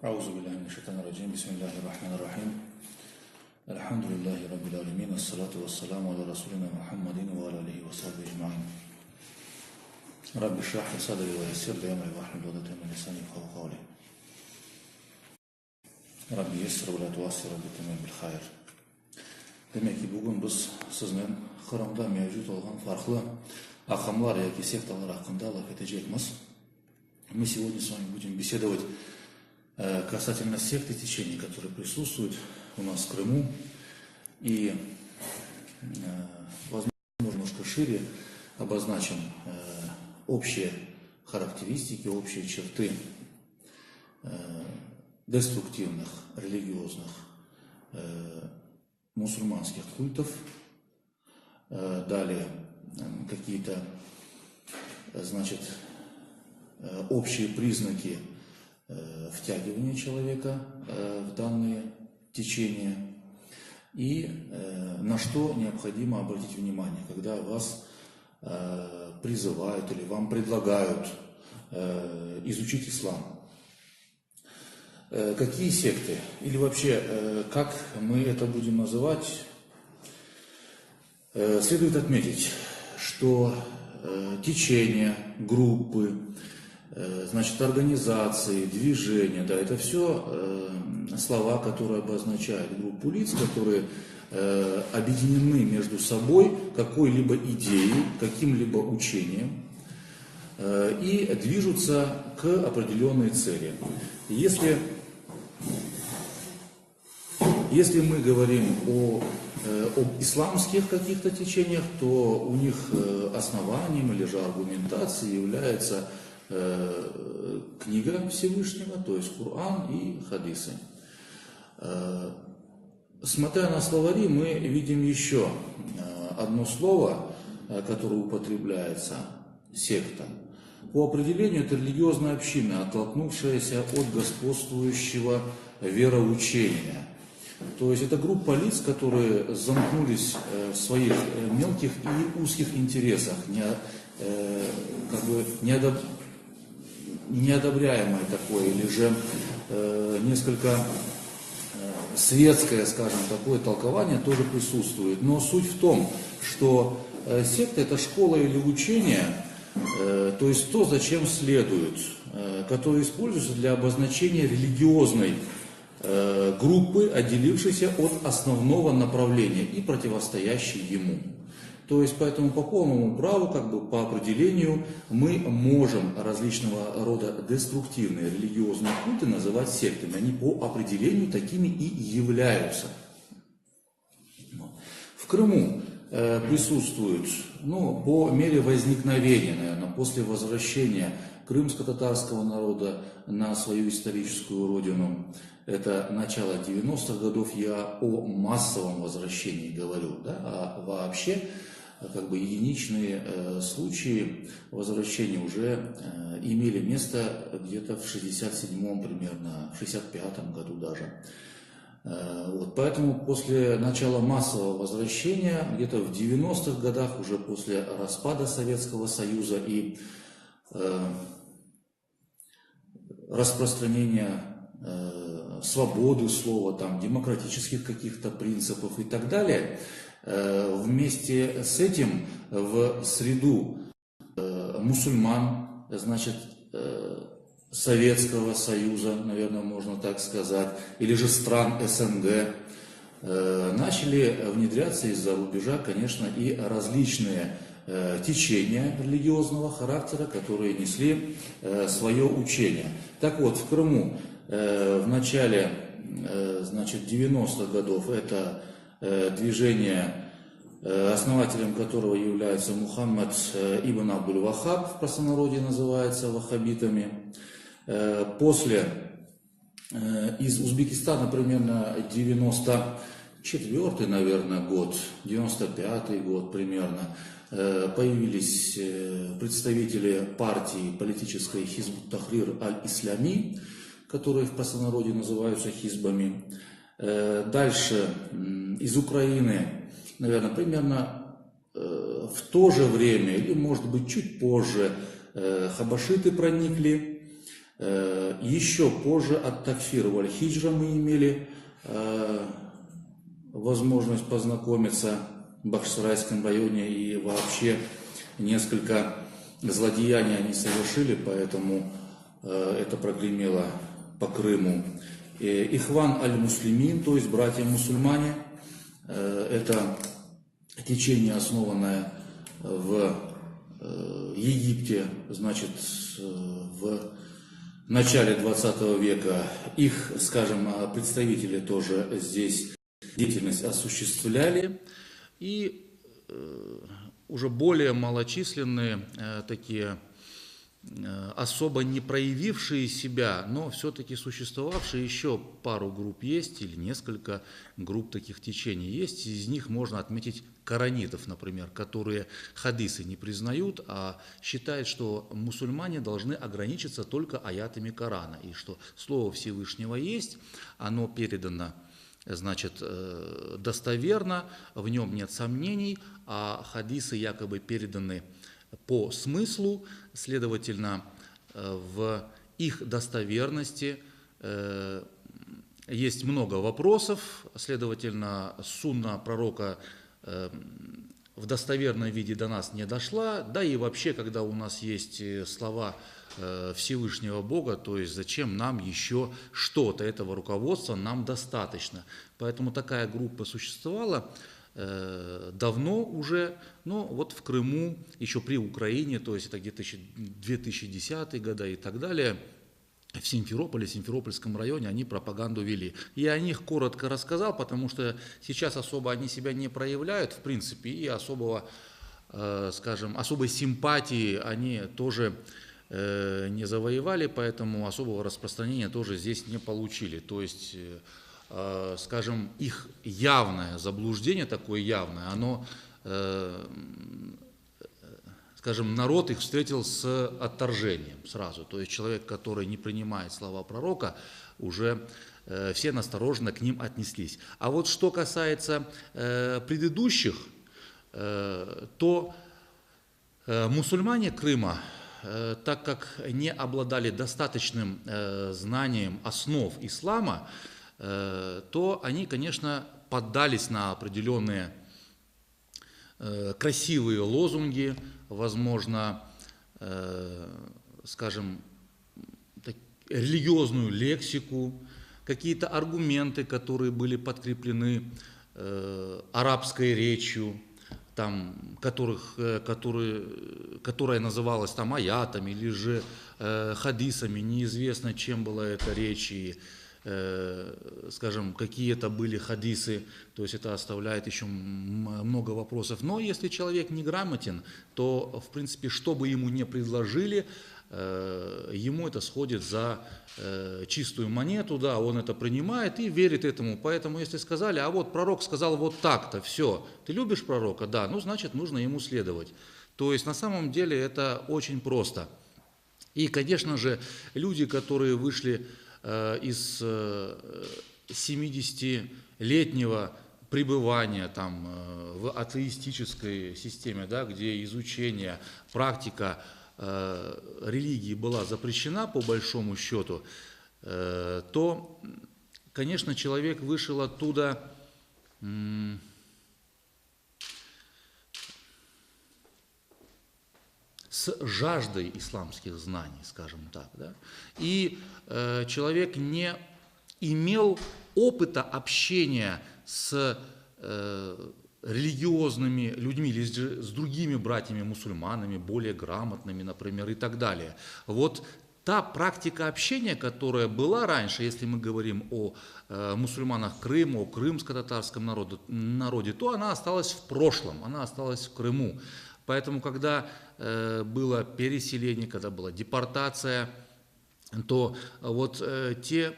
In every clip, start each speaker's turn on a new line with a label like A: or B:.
A: أعوذ بالله من الشيطان الرجيم بسم الله الرحمن الرحيم الحمد لله رب العالمين الصلاة والسلام على رسولنا محمد وعلى آله وصحبه أجمعين رب اشرح لي صدري ويسر لي أمري واحلل عقدة من لساني يفقهوا قولي رب يسر ولا تعسر وبتمم بالخير. Demek ki bugün biz sizden Kırım'da mevcut olan farklı akımlar ya sекталар hakkında laf edeceğiz. Мы сегодня с вами будем беседовать касательно сект и течений, которые присутствуют у нас в Крыму. И, возможно, немножко шире обозначим общие характеристики, общие черты деструктивных религиозных мусульманских культов. Далее какие-то, значит, общие признаки втягивания человека в данные течения и на что необходимо обратить внимание, когда вас призывают или вам предлагают изучить ислам. Какие секты или вообще как мы это будем называть, следует отметить, что течения, группы, значит, организации, движения, да, это все слова, которые обозначают группу лиц, которые объединены между собой какой-либо идеей, каким-либо учением и движутся к определенной цели. Если мы говорим об исламских каких-то течениях, то у них основанием или же аргументацией является книга Всевышнего, то есть Коран и хадисы. Смотря на словари, мы видим еще одно слово, которое употребляется – секта. По определению это религиозная община, оттолкнувшаяся от господствующего вероучения. То есть это группа лиц, которые замкнулись в своих мелких и узких интересах, неодобряемое такое, или же несколько светское, скажем, такое толкование тоже присутствует. Но суть в том, что секта – это школа или учение, то есть то, зачем следует, которое используется для обозначения религиозной группы, отделившейся от основного направления и противостоящей ему. То есть, поэтому по полному праву, по определению, мы можем различного рода деструктивные религиозные культы называть сектами. Они по определению такими и являются. В Крыму присутствуют, по мере возникновения, наверное, после возвращения крымско-татарского народа на свою историческую родину, это начало 90-х годов, я о массовом возвращении говорю, да, а вообще единичные случаи возвращения уже имели место где-то в 67-м примерно, в 65-м году даже. Поэтому после начала массового возвращения, где-то в 90-х годах, уже после распада Советского Союза и распространения свободы слова, демократических каких-то принципов и так далее, вместе с этим в среду мусульман, значит, Советского Союза, наверное, можно так сказать, или же стран СНГ, начали внедряться из-за рубежа, конечно, и различные течения религиозного характера, которые несли свое учение. Так вот, в Крыму в начале, значит, 90-х годов это движение, основателем которого является Мухаммад ибн Абдуль-Вахаб, в простонародье называется ваххабитами. После из Узбекистана примерно 94-й, наверное, год, 95-й год примерно, появились представители партии политической Хизб ут-Тахрир аль-Ислями, которые в простонародье называются хизбами. Дальше из Украины, наверное, примерно в то же время, или может быть чуть позже, хабашиты проникли Еще позже от Такфира валь-Хиджра мы имели возможность познакомиться в Бахчисарайском районе, и вообще несколько злодеяний они совершили, поэтому это прогремело по Крыму. Ихван аль-Муслимин, то есть братья-мусульмане, это течение, основанное в Египте, значит, в начале 20 века. Их, скажем, представители тоже здесь деятельность осуществляли. И уже более малочисленные такие особо не проявившие себя, но все-таки существовавшие еще пару групп есть, или несколько групп таких течений есть. Из них можно отметить коранитов, например, которые хадисы не признают, а считают, что мусульмане должны ограничиться только аятами Корана, и что Слово Всевышнего есть, оно передано, значит, достоверно, в нем нет сомнений, а хадисы якобы переданы по смыслу, следовательно, в их достоверности есть много вопросов, следовательно, сунна пророка в достоверном виде до нас не дошла, да и вообще, когда у нас есть слова Всевышнего Бога, то есть зачем нам еще что-то, этого руководства нам достаточно. Поэтому такая группа существовала давно уже, но вот в Крыму, еще при Украине, то есть это где-то 2010 годы и так далее, в Симферополе, Симферопольском районе они пропаганду вели. Я о них коротко рассказал, потому что сейчас особо они себя не проявляют, в принципе, и особого, скажем, особой симпатии они тоже не завоевали, поэтому особого распространения тоже здесь не получили. То есть, скажем, их явное заблуждение, такое явное, оно, скажем, народ их встретил с отторжением сразу. То есть человек, который не принимает слова пророка, уже все настороженно к ним отнеслись. А вот что касается предыдущих, то мусульмане Крыма, так как не обладали достаточным знанием основ ислама, то они, конечно, поддались на определенные красивые лозунги, возможно, скажем, религиозную лексику, какие-то аргументы, которые были подкреплены арабской речью, там, которая называлась там аятами или же хадисами, неизвестно, чем была эта речь, и, скажем, какие это были хадисы, то есть это оставляет еще много вопросов. Но если человек неграмотен, то, в принципе, что бы ему ни предложили, ему это сходит за чистую монету, да, он это принимает и верит этому. Поэтому, если сказали, а вот пророк сказал вот так-то, все, ты любишь пророка? Да, ну, значит, нужно ему следовать. То есть, на самом деле, это очень просто. И, конечно же, люди, которые вышли из 70-летнего пребывания там, в атеистической системе, да, где изучение, практика религии была запрещена по большому счету, то, конечно, человек вышел оттуда с жаждой исламских знаний, скажем так, да? И человек не имел опыта общения с религиозными людьми или с другими братьями-мусульманами, более грамотными, например, и так далее. Вот та практика общения, которая была раньше, если мы говорим о мусульманах Крыма, о крымско-татарском народе, то она осталась в прошлом, она осталась в Крыму. Поэтому, когда было переселение, когда была депортация, то вот те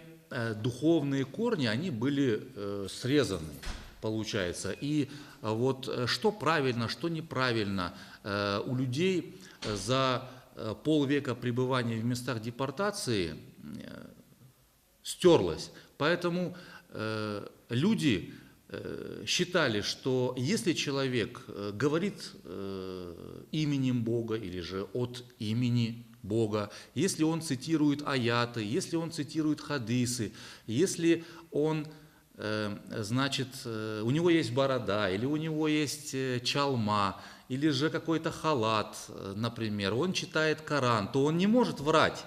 A: духовные корни, они были срезаны, получается. И вот что правильно, что неправильно у людей за полвека пребывания в местах депортации стерлось. Поэтому люди считали, что если человек говорит именем Бога или же от имени
B: Бога, если он цитирует аяты, если он цитирует хадисы, если он, значит, у него есть борода, или у него есть чалма, или же какой-то халат, например, он читает Коран, то он не может врать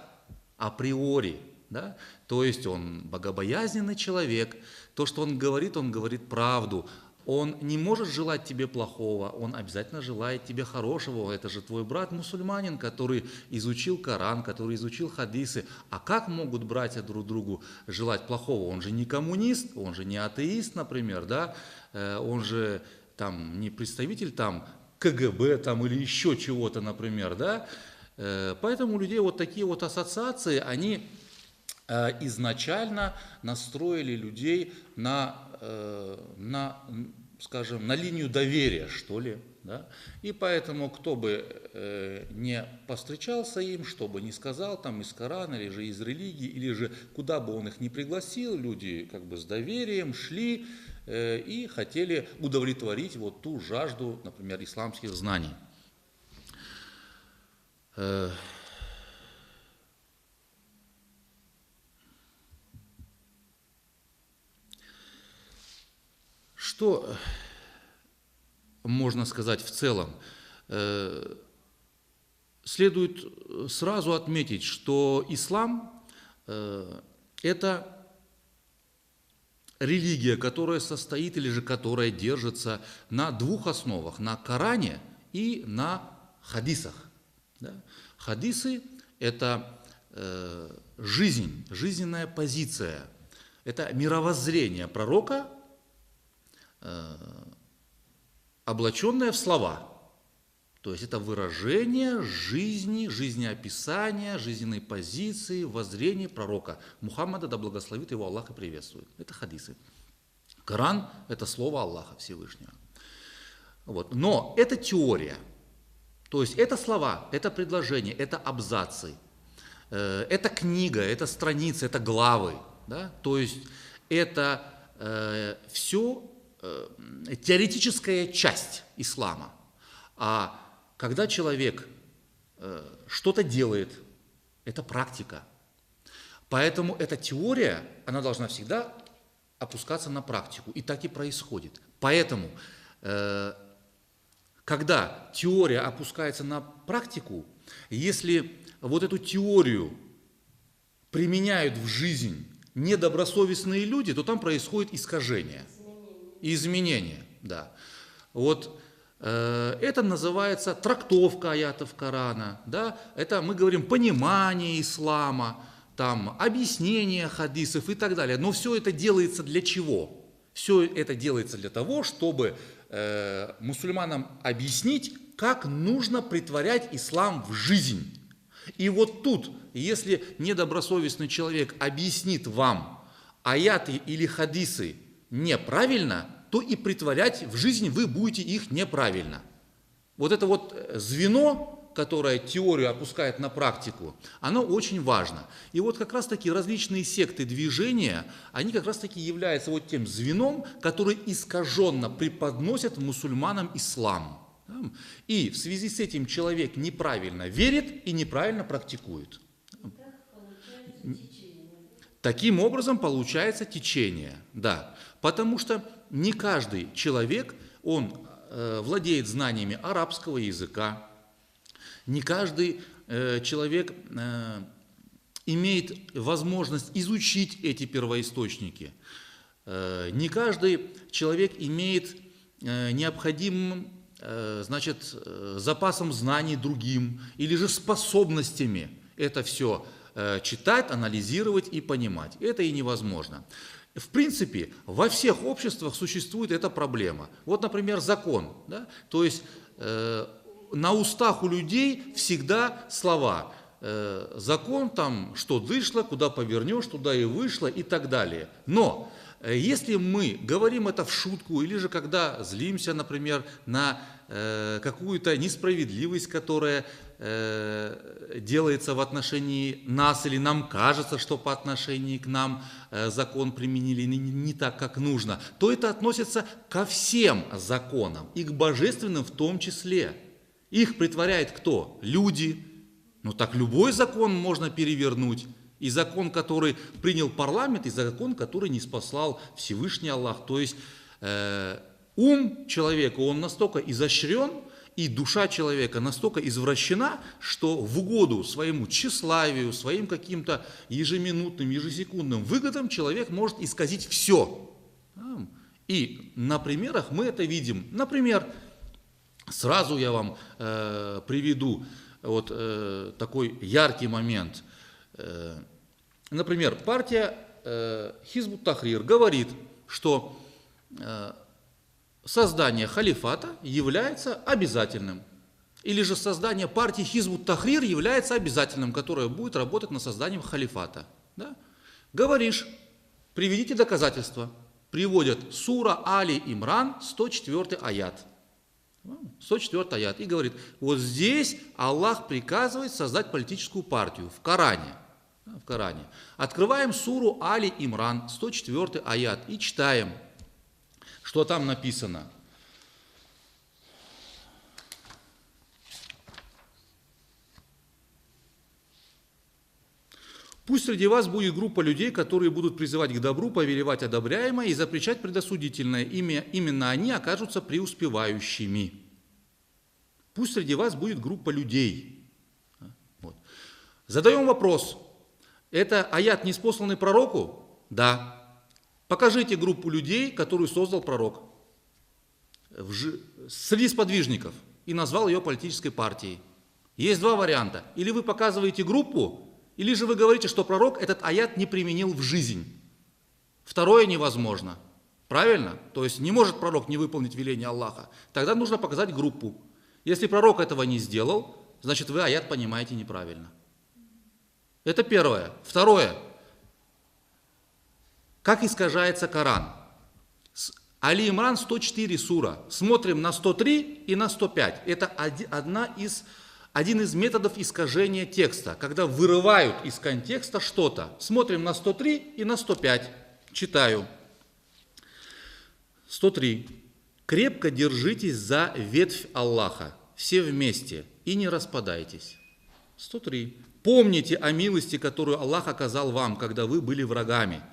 B: априори. Да? То есть он богобоязненный человек, то, что он говорит правду. Он не может желать тебе плохого, он обязательно желает тебе хорошего. Это же твой брат-мусульманин, который изучил Коран, который изучил хадисы. А как могут братья друг другу желать плохого? Он же не коммунист, он же не атеист, например, да? Он же там не представитель там КГБ там, или еще чего-то, например. Да? Поэтому у людей вот такие вот ассоциации, они изначально настроили людей скажем, на линию доверия, что ли. Да? И поэтому, кто бы не повстречался им, что бы ни сказал там из Корана, или же из религии, или же куда бы он их ни пригласил, люди как бы с доверием шли и хотели удовлетворить вот ту жажду, например, исламских знаний. Что можно сказать в целом? Следует сразу отметить, что ислам – это религия, которая состоит или же которая держится на двух основах – на Коране и на хадисах. Да? Хадисы – это жизнь, жизненная позиция, это мировоззрение пророка, облаченное в слова. То есть это выражение жизни, жизнеописания, жизненной позиции, воззрения пророка Мухаммада, да благословит его Аллах и приветствует. Это хадисы. Коран – это слово Аллаха Всевышнего. Вот. Но это теория. То есть это слова, это предложения, это абзацы, это книга, это страницы, это главы. Да? То есть это все теоретическая часть ислама. А когда человек что-то делает, это практика. Поэтому эта теория, она должна всегда опускаться на практику. И так и происходит. Поэтому, когда теория опускается на практику, если вот эту теорию применяют в жизнь недобросовестные люди, то там происходит искажение. Изменение, да. Вот это называется трактовка аятов Корана, да. Это мы говорим понимание ислама, там объяснение хадисов и так далее. Но все это делается для чего? Все это делается для того, чтобы мусульманам объяснить, как нужно претворять ислам в жизнь. И вот тут, если недобросовестный человек объяснит вам аяты или хадисы неправильно, то и претворять в жизнь вы будете их неправильно. Вот это вот звено, которое теорию опускает на практику, оно очень важно. И вот как раз таки различные секты движения, они как раз таки являются вот тем звеном, который искаженно преподносят мусульманам ислам. И в связи с этим человек неправильно верит и неправильно практикует. Таким образом получается течение, да. Потому что не каждый человек, он владеет знаниями арабского языка, не каждый человек имеет возможность изучить эти первоисточники, не каждый человек имеет необходимым, значит, запасом знаний другим или же способностями это все читать, анализировать и понимать. Это и невозможно. В принципе, во всех обществах существует эта проблема. Вот, например, закон. Да? То есть на устах у людей всегда слова. Закон там, что дышло, куда повернешь, туда и вышло и так далее. Но если мы говорим это в шутку, или же когда злимся, например, на какую-то несправедливость, которая делается в отношении нас, или нам кажется, что по отношению к нам закон применили не так, как нужно, то это относится ко всем законам, и к божественным в том числе. Их претворяет кто? Люди, Ну так любой закон можно перевернуть. И закон, который принял парламент, и закон, который не спаслал Всевышний Аллах. То есть ум человека, он настолько изощрен, и душа человека настолько извращена, что в угоду своему тщеславию, своим каким-то ежеминутным, ежесекундным выгодам человек может исказить все. И на примерах мы это видим. Например, сразу я вам приведу вот такой яркий момент. Например, партия Хизб ут-Тахрир говорит, что создание халифата является обязательным. Или же создание партии Хизб ут-Тахрир является обязательным, которая будет работать над созданием халифата. Да? Говоришь, приведите доказательства. Приводят сура Али Имран, 104 аят. 104 аят. И говорит, вот здесь Аллах приказывает создать политическую партию в Коране. В Коране. Открываем суру Али Имран, 104 аят, и читаем, что там написано. Пусть среди вас будет группа людей, которые будут призывать к добру, повелевать одобряемое и запрещать предосудительное. Именно они окажутся преуспевающими. Пусть среди вас будет группа людей. Вот. Задаем вопрос. Это аят ниспосланный пророку? Да. Покажите группу людей, которую создал пророк среди сподвижников и назвал ее политической партией. Есть два варианта. Или вы показываете группу, или же вы говорите, что пророк этот аят не применил в жизнь. Второе невозможно. Правильно? То есть не может пророк не выполнить веление Аллаха. Тогда нужно показать группу. Если пророк этого не сделал, значит вы аят понимаете неправильно. Это первое. Второе. Как искажается Коран? Али Имран 104 сура. Смотрим на 103 и на 105. Это один из методов искажения текста, когда вырывают из контекста что-то. Смотрим на 103 и на 105. Читаю. 103. Крепко держитесь за ветвь Аллаха, все вместе, и не распадайтесь. 103. Помните о милости, которую Аллах оказал вам, когда вы были врагами.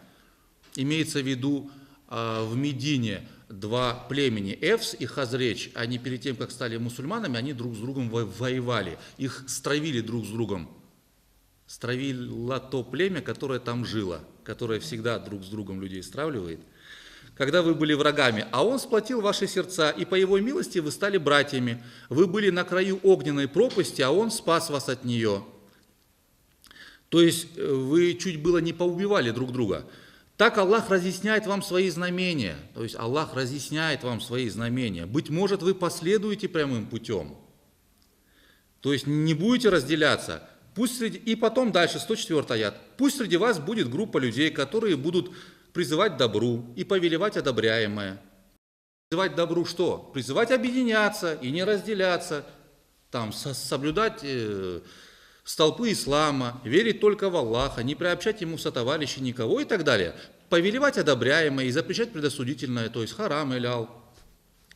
B: Имеется в виду в Медине два племени, Эвс и Хазреч. Они перед тем, как стали мусульманами, они друг с другом воевали. Их стравили друг с другом. Стравило то племя, которое там жило, которое всегда друг с другом людей стравливает. Когда вы были врагами, а Он сплотил ваши сердца, и по Его милости вы стали братьями. Вы были на краю огненной пропасти, а Он спас вас от нее. То есть вы чуть было не поубивали друг друга. Так Аллах разъясняет вам свои знамения. То есть Аллах разъясняет вам свои знамения. Быть может, вы последуете прямым путем. То есть не будете разделяться. И потом дальше, 104 аят. Пусть среди вас будет группа людей, которые будут призывать к добру и повелевать одобряемое. Призывать к добру что? Призывать объединяться и не разделяться. Там, соблюдать столпы ислама, верить только в Аллаха, не приобщать ему сотоварищей никого и так далее. Повелевать одобряемое и запрещать предосудительное, то есть харам и лял.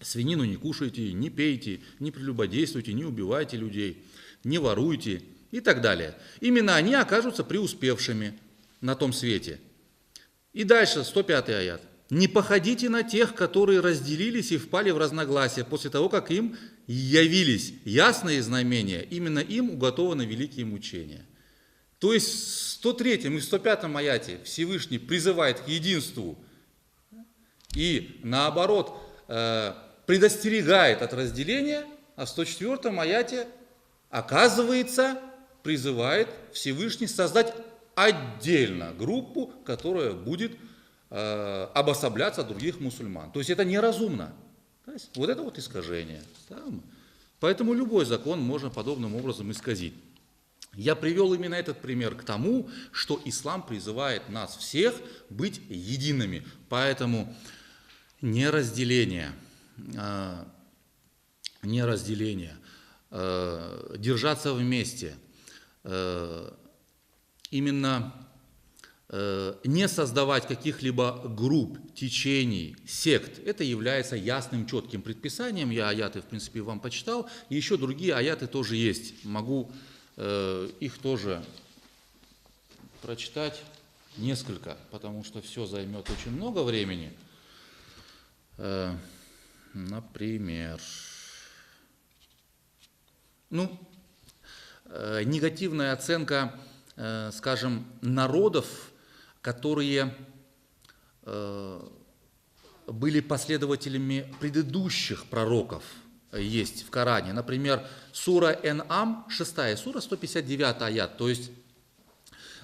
B: Свинину не кушайте, не пейте, не прелюбодействуйте, не убивайте людей, не воруйте и так далее. Именно они окажутся преуспевшими на том свете. И дальше, 105 аят. Не походите на тех, которые разделились и впали в разногласия после того, как им явились ясные знамения. Именно им уготованы великие мучения. То есть в 103 и 105 аяте Всевышний призывает к единству и наоборот предостерегает от разделения, а в 104 аяте, оказывается, призывает Всевышний создать отдельно группу, которая будет обособляться от других мусульман. То есть это неразумно. Вот это вот искажение. Поэтому любой закон можно подобным образом исказить. Я привел именно этот пример к тому, что ислам призывает нас всех быть едиными. Поэтому не разделение, держаться вместе, именно не создавать каких-либо групп, течений, сект. Это является ясным, четким предписанием. Я аяты, в принципе, вам почитал. И еще другие аяты тоже есть. Могу их тоже прочитать несколько, потому что все займет очень много времени. Например, негативная оценка, скажем, народов, которые были последователями предыдущих пророков, есть в Коране. Например, сура Эн-Ам, 6 сура, 159 аят, то есть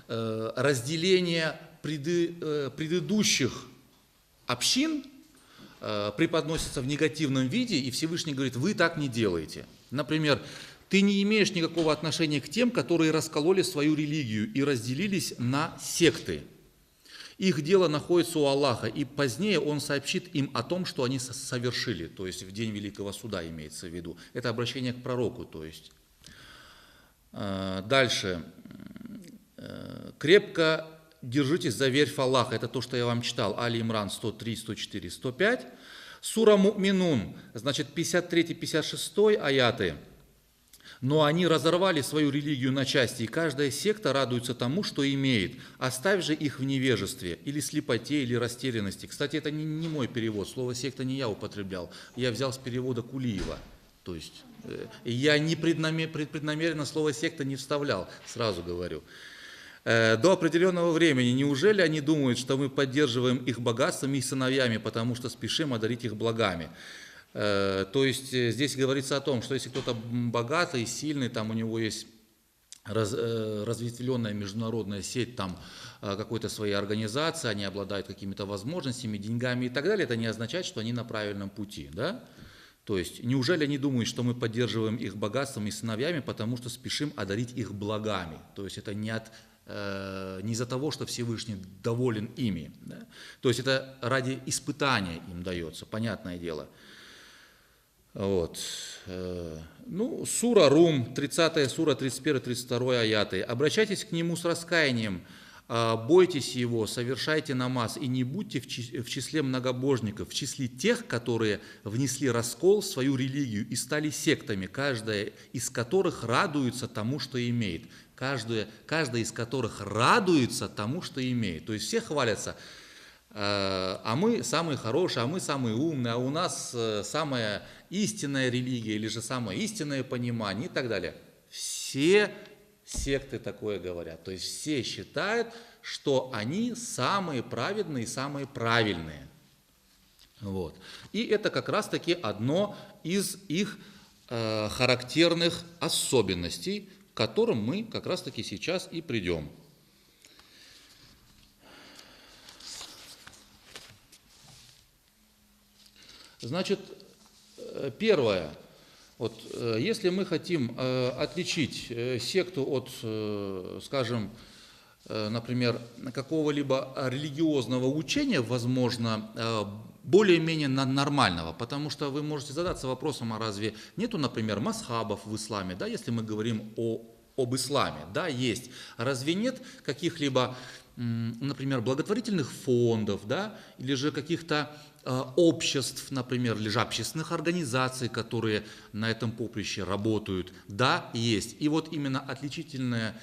B: разделение предыдущих общин преподносится в негативном виде, и Всевышний говорит: вы так не делаете. Например, ты не имеешь никакого отношения к тем, которые раскололи свою религию и разделились на секты. Их дело находится у Аллаха, и позднее Он сообщит им о том, что они совершили, то есть в день Великого Суда имеется в виду. Это обращение к пророку, то есть. Дальше. Крепко держитесь за верь в Аллаха. Это то, что я вам читал. Али Имран 103, 104, 105. Сура Му'минун, значит, 53-56 аяты. Но они разорвали свою религию на части, и каждая секта радуется тому, что имеет. Оставь же их в невежестве, или слепоте, или растерянности. Кстати, это не мой перевод, слово секта не я употреблял. Я взял с перевода Кулиева. То есть я преднамеренно слово секта не вставлял, сразу говорю. До определенного времени. Неужели они думают, что мы поддерживаем их богатствами и сыновьями, потому что спешим одарить их благами? То есть здесь говорится о том, что если кто-то богатый, сильный, там у него есть разветвленная международная сеть там какой-то своей организации, они обладают какими-то возможностями, деньгами и так далее, это не означает, что они на правильном пути, да? То есть неужели они думают, что мы поддерживаем их богатством и сыновьями, потому что спешим одарить их благами? То есть это не из-за того, что Всевышний доволен ими, да? То есть это ради испытания им дается, понятное дело. Вот. Сура Рум, 30 сура, 31-32 аяты. Обращайтесь к нему с раскаянием, бойтесь его, совершайте намаз и не будьте в числе многобожников, в числе тех, которые внесли раскол в свою религию и стали сектами, каждая из которых радуется тому, что имеет. Каждая из которых радуется тому, что имеет. То есть все хвалятся: а мы самые хорошие, а мы самые умные, а у нас самая истинная религия или же самое истинное понимание и так далее. Все секты такое говорят. То есть все считают, что они самые праведные, самые правильные. Вот. И это как раз-таки одно из их характерных особенностей, к которым мы как раз-таки сейчас и придем. Значит, первое, вот, если мы хотим отличить секту от, скажем, например, какого-либо религиозного учения, возможно, более-менее нормального, потому что вы можете задаться вопросом, а разве нету, например, масхабов в исламе, да, если мы говорим об исламе, да, есть, разве нет каких-либо, например, благотворительных фондов, да, или же каких-то обществ, например, или же общественных организаций, которые на этом поприще работают? Да, есть. И вот именно отличительные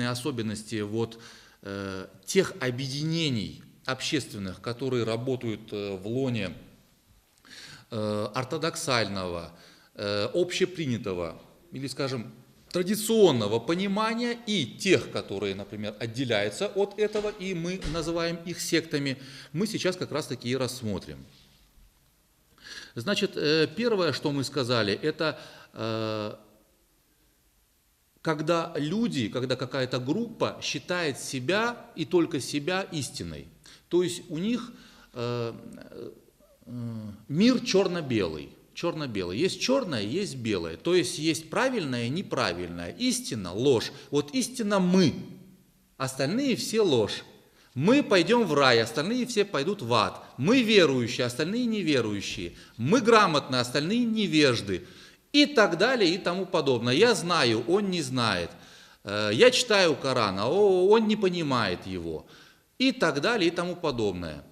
B: особенности вот тех объединений общественных, которые работают в лоне ортодоксального, общепринятого или, скажем, традиционного понимания, и тех, которые, например, отделяются от этого, и мы называем их сектами, мы сейчас как раз-таки и рассмотрим. Значит, первое, что мы сказали, это когда люди, когда какая-то группа считает себя и только себя истиной. То есть у них мир черно-белый. Черно-белый. Есть черное, есть белое. То есть есть правильное, неправильное. Истина, ложь. Вот истина мы. Остальные все ложь. Мы пойдем в рай, остальные все пойдут в ад. Мы верующие, остальные неверующие. Мы грамотные, остальные невежды. И так далее, и тому подобное. Я знаю, он не знает. Я читаю Коран, а он не понимает его. И так далее, и тому подобное.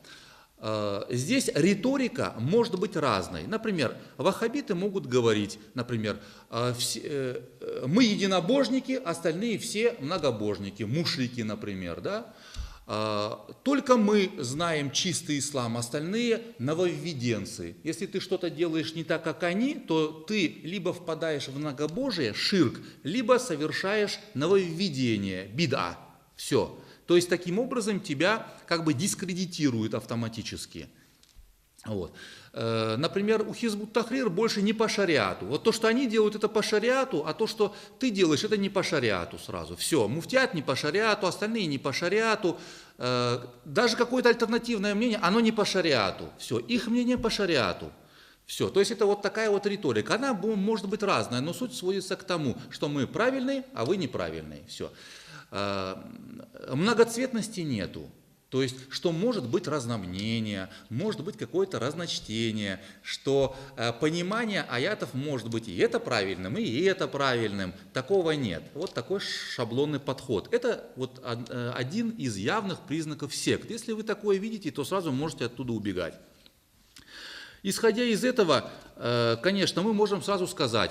B: Здесь риторика может быть разной. Например, ваххабиты могут говорить, например, мы единобожники, остальные все многобожники, мушрики, например, да? Только мы знаем чистый ислам, остальные нововведенцы. Если ты что-то делаешь не так, как они, то ты либо впадаешь в многобожие, ширк, либо совершаешь нововведение, бида. Все. То есть таким образом тебя как бы дискредитируют автоматически. Вот. Например, у Хизбут Тахрир больше не по шариату. Вот то, что они делают, это по шариату, а то, что ты делаешь, это не по шариату сразу. Все, муфтият не по шариату, остальные не по шариату. Даже какое-то альтернативное мнение, оно не по шариату. Все, их мнение по шариату. Все, то есть это вот такая вот риторика. Она может быть разная, но суть сводится к тому, что мы правильные, а вы неправильные. Все. Многоцветности нету. То есть, что может быть разномнение, может быть какое-то разночтение, что понимание аятов может быть и это правильным, и это правильным. Такого нет. Вот такой шаблонный подход. Это вот один из явных признаков сект. Если вы такое видите, то сразу можете оттуда убегать. Исходя из этого, конечно, мы можем сразу сказать,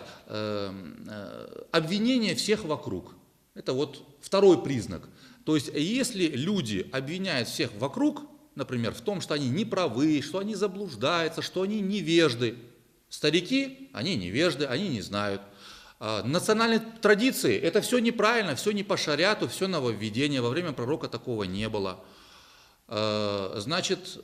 B: обвинение всех вокруг. Это вот второй признак. То есть, если люди обвиняют всех вокруг, например, в том, что они неправы, что они заблуждаются, что они невежды. Старики, они невежды, они не знают. Национальные традиции, это все неправильно, все не по шариату, все нововведение. Во время пророка такого не было. Значит,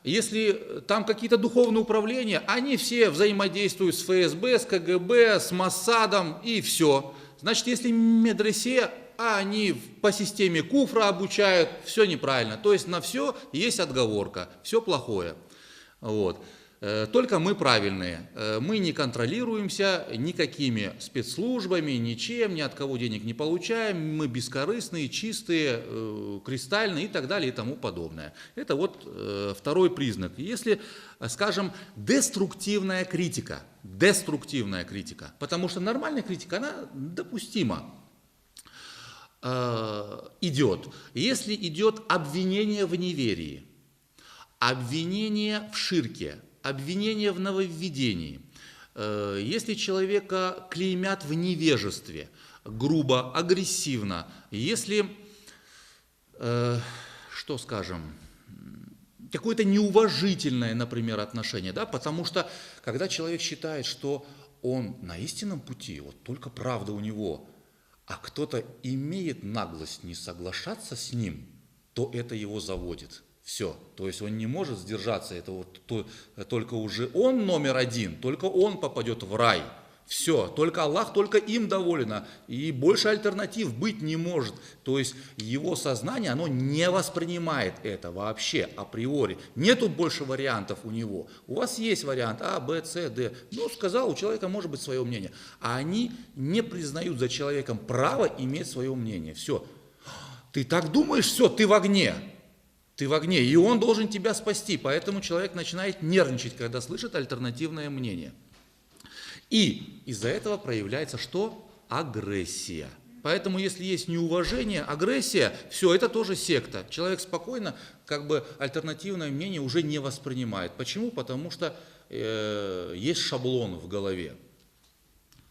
B: если там какие-то духовные управления, они все взаимодействуют с ФСБ, с КГБ, с Моссадом и все. Значит, если медресе, а они по системе куфра обучают, все неправильно. То есть на все есть отговорка, все плохое. Вот. Только мы правильные. Мы не контролируемся никакими спецслужбами, ничем, ни от кого денег не получаем. Мы бескорыстные, чистые, кристальные и так далее и тому подобное. Это вот второй признак. Если, скажем, деструктивная критика, потому что нормальная критика, она допустима. Идет. Если идет обвинение в неверии, обвинение в ширке, обвинение в нововведении, если человека клеймят в невежестве, грубо, агрессивно, если, что скажем, какое-то неуважительное, например, отношение, да, потому что когда человек считает, что он на истинном пути, вот только правда у него, а кто-то имеет наглость не соглашаться с ним, то это его заводит. Все, то есть он не может сдержаться, это вот только уже он номер один, только он попадет в рай. Все, только Аллах, только им доволен, и больше альтернатив быть не может. То есть его сознание, оно не воспринимает это вообще априори. Нету больше вариантов у него. У вас есть вариант А, Б, С, Д. Ну, сказал, у человека может быть свое мнение. А они не признают за человеком право иметь свое мнение. Все, ты так думаешь, все, ты в огне. Ты в огне, и он должен тебя спасти. Поэтому человек начинает нервничать, когда слышит альтернативное мнение. И из-за этого проявляется что? Агрессия. Поэтому если есть неуважение, агрессия, все, это тоже секта. Человек спокойно, как бы альтернативное мнение уже не воспринимает. Почему? Потому что есть шаблон в голове.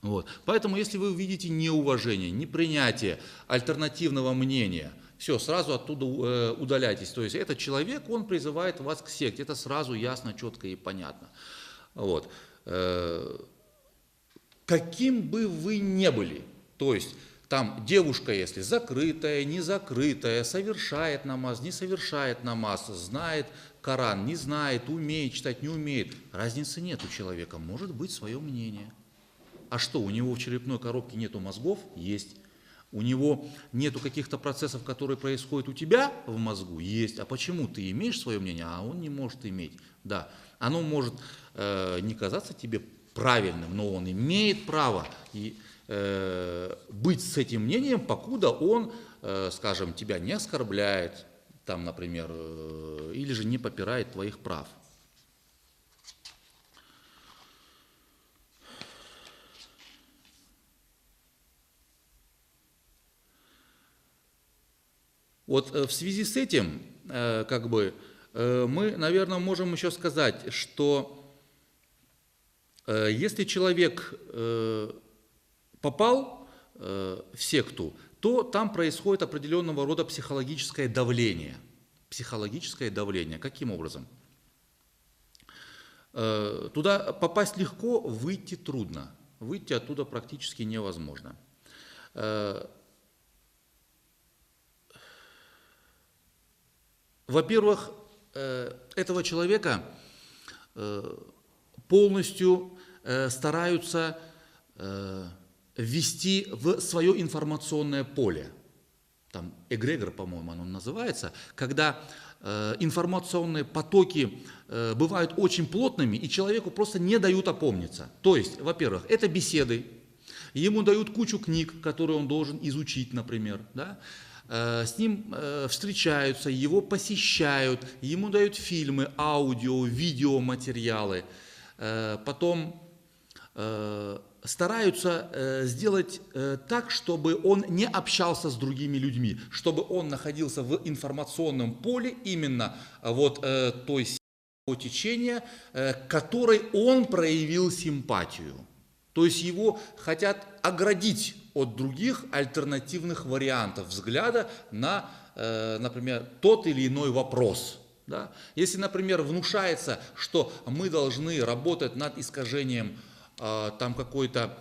B: Вот. Поэтому если вы увидите неуважение, непринятие альтернативного мнения, все, сразу оттуда удаляйтесь. То есть этот человек, он призывает вас к секте. Это сразу ясно, четко и понятно. Вот. Каким бы вы ни были, то есть там девушка, если закрытая, не закрытая, совершает намаз, не совершает намаз, знает Коран, не знает, умеет читать, не умеет, разницы нет у человека, может быть свое мнение. А что, у него в черепной коробке нету мозгов? Есть. У него нету каких-то процессов, которые происходят у тебя в мозгу? Есть. А почему? Ты имеешь свое мнение, а он не может иметь. Да, оно может не казаться тебе правильным, но он имеет право быть с этим мнением, покуда он, скажем, тебя не оскорбляет, там, например, или же не попирает твоих прав. Вот в связи с этим, как бы, мы, наверное, можем еще сказать, что если человек попал в секту, то там происходит определенного рода психологическое давление. Психологическое давление. Каким образом? Туда попасть легко, выйти трудно. Выйти оттуда практически невозможно. Во-первых, этого человека полностью стараются ввести в свое информационное поле. Там эгрегор, по-моему, оно называется, когда информационные потоки бывают очень плотными, и человеку просто не дают опомниться. То есть, во-первых, это беседы, ему дают кучу книг, которые он должен изучить, например, да? С ним встречаются, его посещают, ему дают фильмы, аудио, видеоматериалы, потом стараются сделать так, чтобы он не общался с другими людьми, чтобы он находился в информационном поле именно вот той силы течения, которой он проявил симпатию. То есть его хотят оградить от других альтернативных вариантов взгляда на, например, тот или иной вопрос. Да? Если, например, внушается, что мы должны работать над искажением там какой-то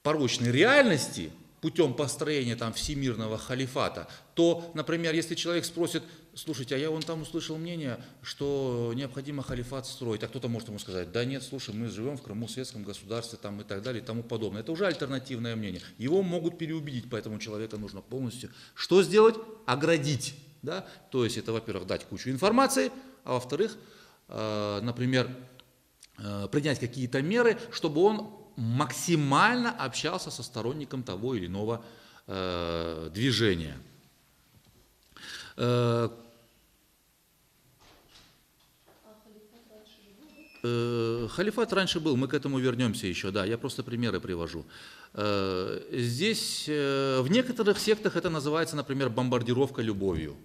B: порочной реальности путем построения там всемирного халифата, то, например, если человек спросит: слушайте, а я вон там услышал мнение, что необходимо халифат строить, а кто-то может ему сказать: да нет, слушай, мы живем в Крыму, в светском государстве там, и так далее и тому подобное. Это уже альтернативное мнение. Его могут переубедить, поэтому человека нужно полностью что сделать? Оградить. Да? То есть это, во-первых, дать кучу информации, а во-вторых, например, принять какие-то меры, чтобы он максимально общался со сторонником того или иного движения. Халифат раньше был, мы к этому вернемся еще, да, я просто примеры привожу. Здесь в некоторых сектах это называется, например, бомбардировка любовью.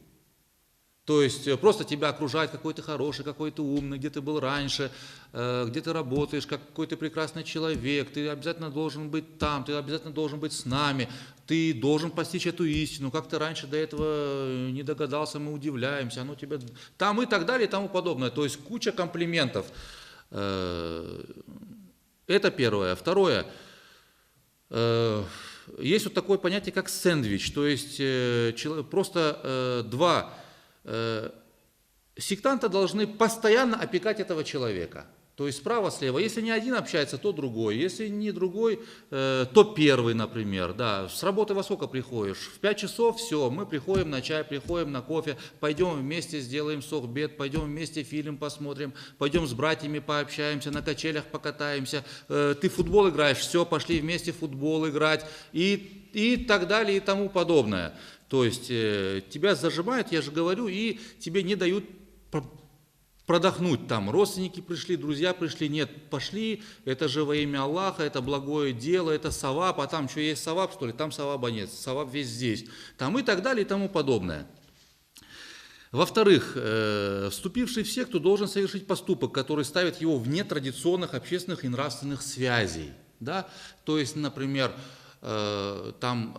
B: То есть просто тебя окружает какой ты хороший, какой ты умный, где ты был раньше, где ты работаешь, какой ты прекрасный человек, ты обязательно должен быть там, ты обязательно должен быть с нами, ты должен постичь эту истину, как ты раньше до этого не догадался, мы удивляемся, оно тебе там и так далее и тому подобное. То есть куча комплиментов. Это первое. Второе. Есть вот такое понятие, как сэндвич, то есть просто два сектанты должны постоянно опекать этого человека. То есть справа-слева. Если не один общается, то другой. Если не другой, то первый, например. Да. С работы во сколько приходишь? В 5 часов все, мы приходим на чай, приходим на кофе, пойдем вместе сделаем сохбет, пойдем вместе фильм посмотрим, пойдем с братьями пообщаемся, на качелях покатаемся. Ты в футбол играешь, все, пошли вместе в футбол играть и так далее и тому подобное. То есть тебя зажимают, я же говорю, и тебе не дают продохнуть. Там родственники пришли, друзья пришли, нет, пошли, это же во имя Аллаха, это благое дело, это саваб, а там что, есть саваб, что ли? Там саваба нет, саваб весь здесь. Там и так далее и тому подобное. Во-вторых, вступивший в секту должен совершить поступок, который ставит его вне традиционных общественных и нравственных связей. Да? То есть, например, там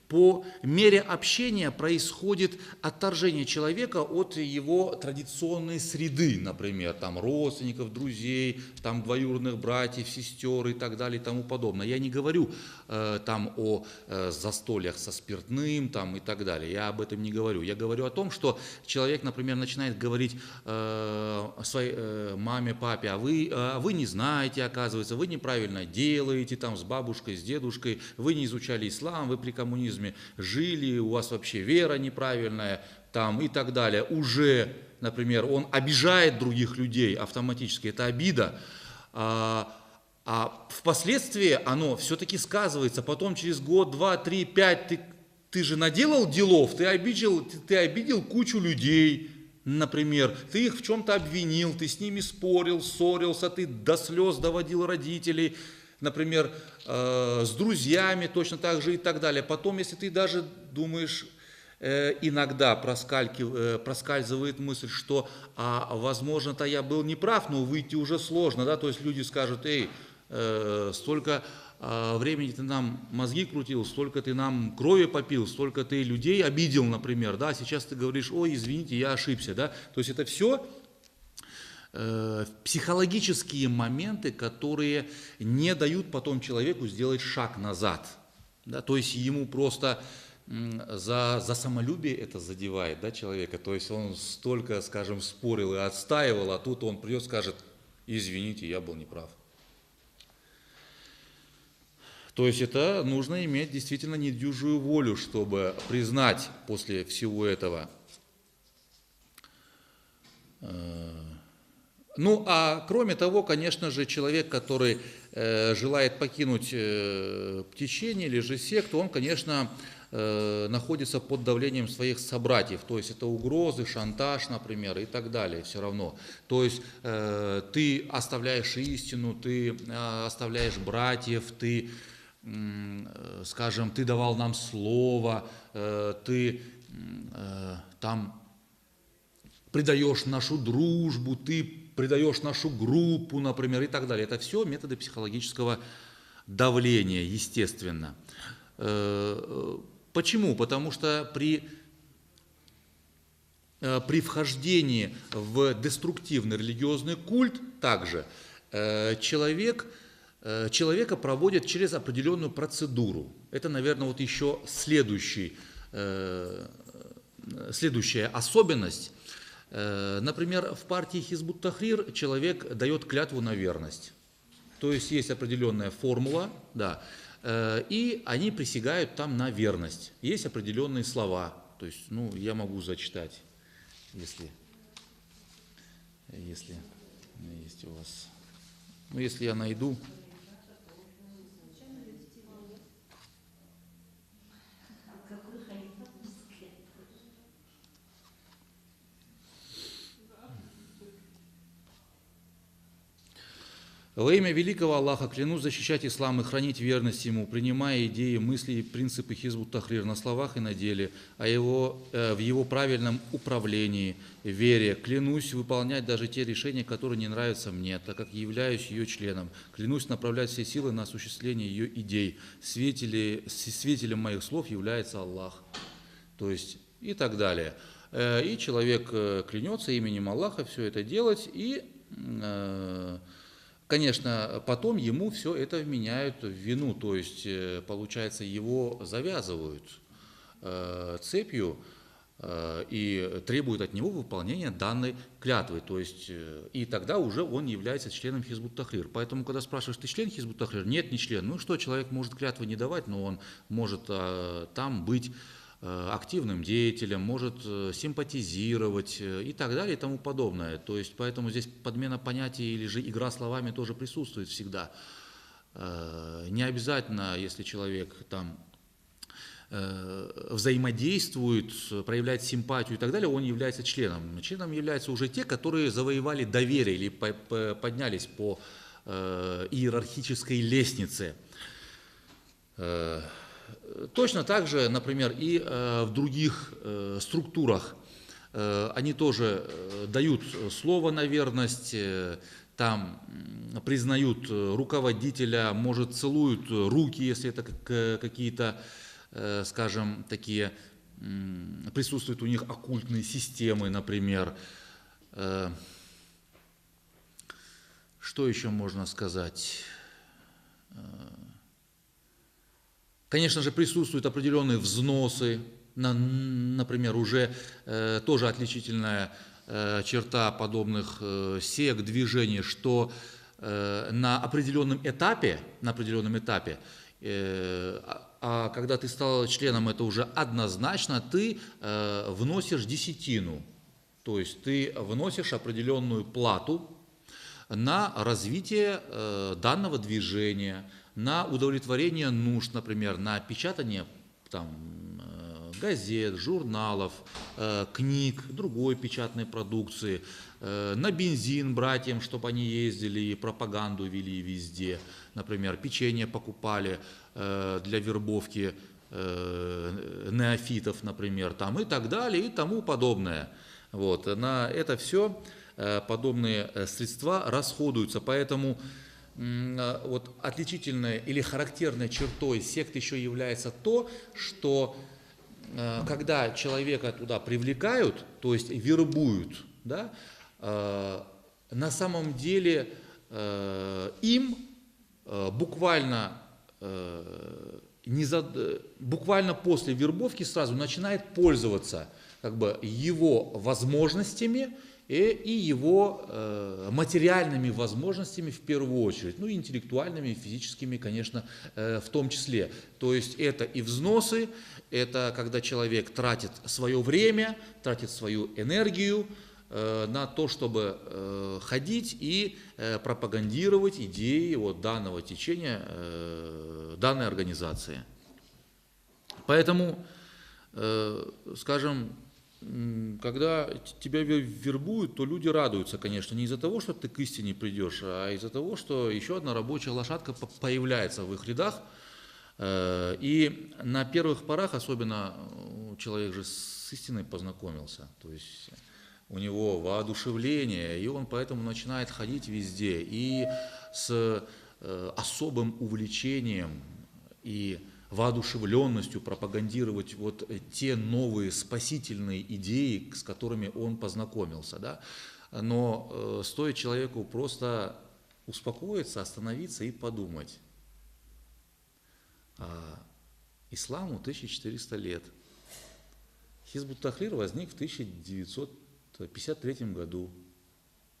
B: по мере общения происходит отторжение человека от его традиционной среды, например, там родственников, друзей, там двоюродных братьев, сестер и так далее и тому подобное. Я не говорю там о застольях со спиртным там, и так далее, я об этом не говорю. Я говорю о том, что человек, например, начинает говорить своей маме, папе: а вы не знаете, оказывается, вы неправильно делаете там с бабушкой, с дедушкой, вы не изучали ислам, вы при коммунизме жили, у вас вообще вера неправильная, там и так далее. Уже, например, он обижает других людей автоматически, это обида, а впоследствии оно все-таки сказывается. Потом через год, 2, 3, 5 ты же наделал делов, ты обидел кучу людей, например, ты их в чем-то обвинил, ты с ними спорил, ссорился, ты до слез доводил родителей, например, с друзьями точно так же и так далее. Потом, если ты даже думаешь, иногда проскальзывает мысль, что, возможно-то я был неправ, но выйти уже сложно, да, то есть люди скажут: эй, столько времени ты нам мозги крутил, столько ты нам крови попил, столько ты людей обидел, например, да, сейчас ты говоришь: ой, извините, я ошибся, да, то есть это все психологические моменты, которые не дают потом человеку сделать шаг назад, да, то есть ему просто за самолюбие это задевает, да, человека, то есть он столько, скажем, спорил и отстаивал, а тут он придет и скажет: извините, я был неправ. То есть это нужно иметь действительно недюжую волю, чтобы признать после всего этого. Ну, а кроме того, конечно же, человек, который желает покинуть течение или же секту, он, конечно, находится под давлением своих собратьев, то есть это угрозы, шантаж, например, и так далее, все равно. То есть ты оставляешь истину, ты оставляешь братьев, ты, скажем, ты давал нам слово, ты там предаешь нашу дружбу, ты предаешь нашу группу, например, и так далее. Это все методы психологического давления, естественно. Почему? Потому что при вхождении в деструктивный религиозный культ также человека проводят через определенную процедуру. Это, наверное, вот еще следующая особенность. Например, в партии Хизб ут-Тахрир человек дает клятву на верность. То есть есть определенная формула, да, и они присягают там на верность. Есть определенные слова. То есть, ну, я могу зачитать, если есть у вас. Ну, если я найду. Во имя великого Аллаха клянусь защищать ислам и хранить верность ему, принимая идеи, мысли и принципы Хизб ут-Тахрир на словах и на деле, в его правильном управлении, вере. Клянусь выполнять даже те решения, которые не нравятся мне, так как являюсь ее членом. Клянусь направлять все силы на осуществление ее идей. Свидетелем моих слов является Аллах. То есть и так далее. И человек клянется именем Аллаха все это делать, и конечно, потом ему все это вменяют в вину, то есть, получается, его завязывают цепью и требуют от него выполнения данной клятвы, то есть, и тогда уже он является членом Хизб ут-Тахрир. Поэтому, когда спрашиваешь: ты член Хизб ут-Тахрир? Нет, не член. Ну что, человек может клятвы не давать, но он может там быть активным деятелем, может симпатизировать и так далее и тому подобное. То есть, поэтому здесь подмена понятий или же игра словами тоже присутствует всегда. Не обязательно, если человек там взаимодействует, проявляет симпатию и так далее, он является членом. Членом являются уже те, которые завоевали доверие или поднялись по иерархической лестнице. Точно так же, например, и в других структурах они тоже дают слово на верность, там признают руководителя, может, целуют руки, если это какие-то, скажем, такие, присутствуют у них оккультные системы, например. Что еще можно сказать? Конечно же, присутствуют определенные взносы, например, уже тоже отличительная черта подобных сект, движений, что на определенном этапе, а когда ты стал членом, это уже однозначно, ты вносишь десятину, то есть ты вносишь определенную плату на развитие данного движения, на удовлетворение нужд, например, на печатание там, газет, журналов, книг, другой печатной продукции, на бензин братьям, чтобы они ездили и пропаганду вели везде, например, печенье покупали для вербовки неофитов, например, там, и так далее, и тому подобное. Вот, на это все подобные средства расходуются, поэтому вот отличительной или характерной чертой сект еще является то, что когда человека туда привлекают, то есть вербуют, да, на самом деле им буквально, буквально после вербовки сразу начинает пользоваться как бы его возможностями и его материальными возможностями в первую очередь, ну и интеллектуальными, и физическими, конечно, в том числе. То есть это и взносы, это когда человек тратит свое время, тратит свою энергию на то, чтобы ходить и пропагандировать идеи вот данного течения, данной организации. Поэтому, скажем, когда тебя вербуют, то люди радуются, конечно, не из-за того, что ты к истине придешь, а из-за того, что еще одна рабочая лошадка появляется в их рядах. И на первых порах, особенно человек же с истиной познакомился, то есть у него воодушевление, и он поэтому начинает ходить везде, и с особым увлечением и воодушевленностью пропагандировать вот те новые спасительные идеи, с которыми он познакомился. Да? Но стоит человеку просто успокоиться, остановиться и подумать. Исламу 1400 лет. Хизб ут-Тахрир возник в 1953 году.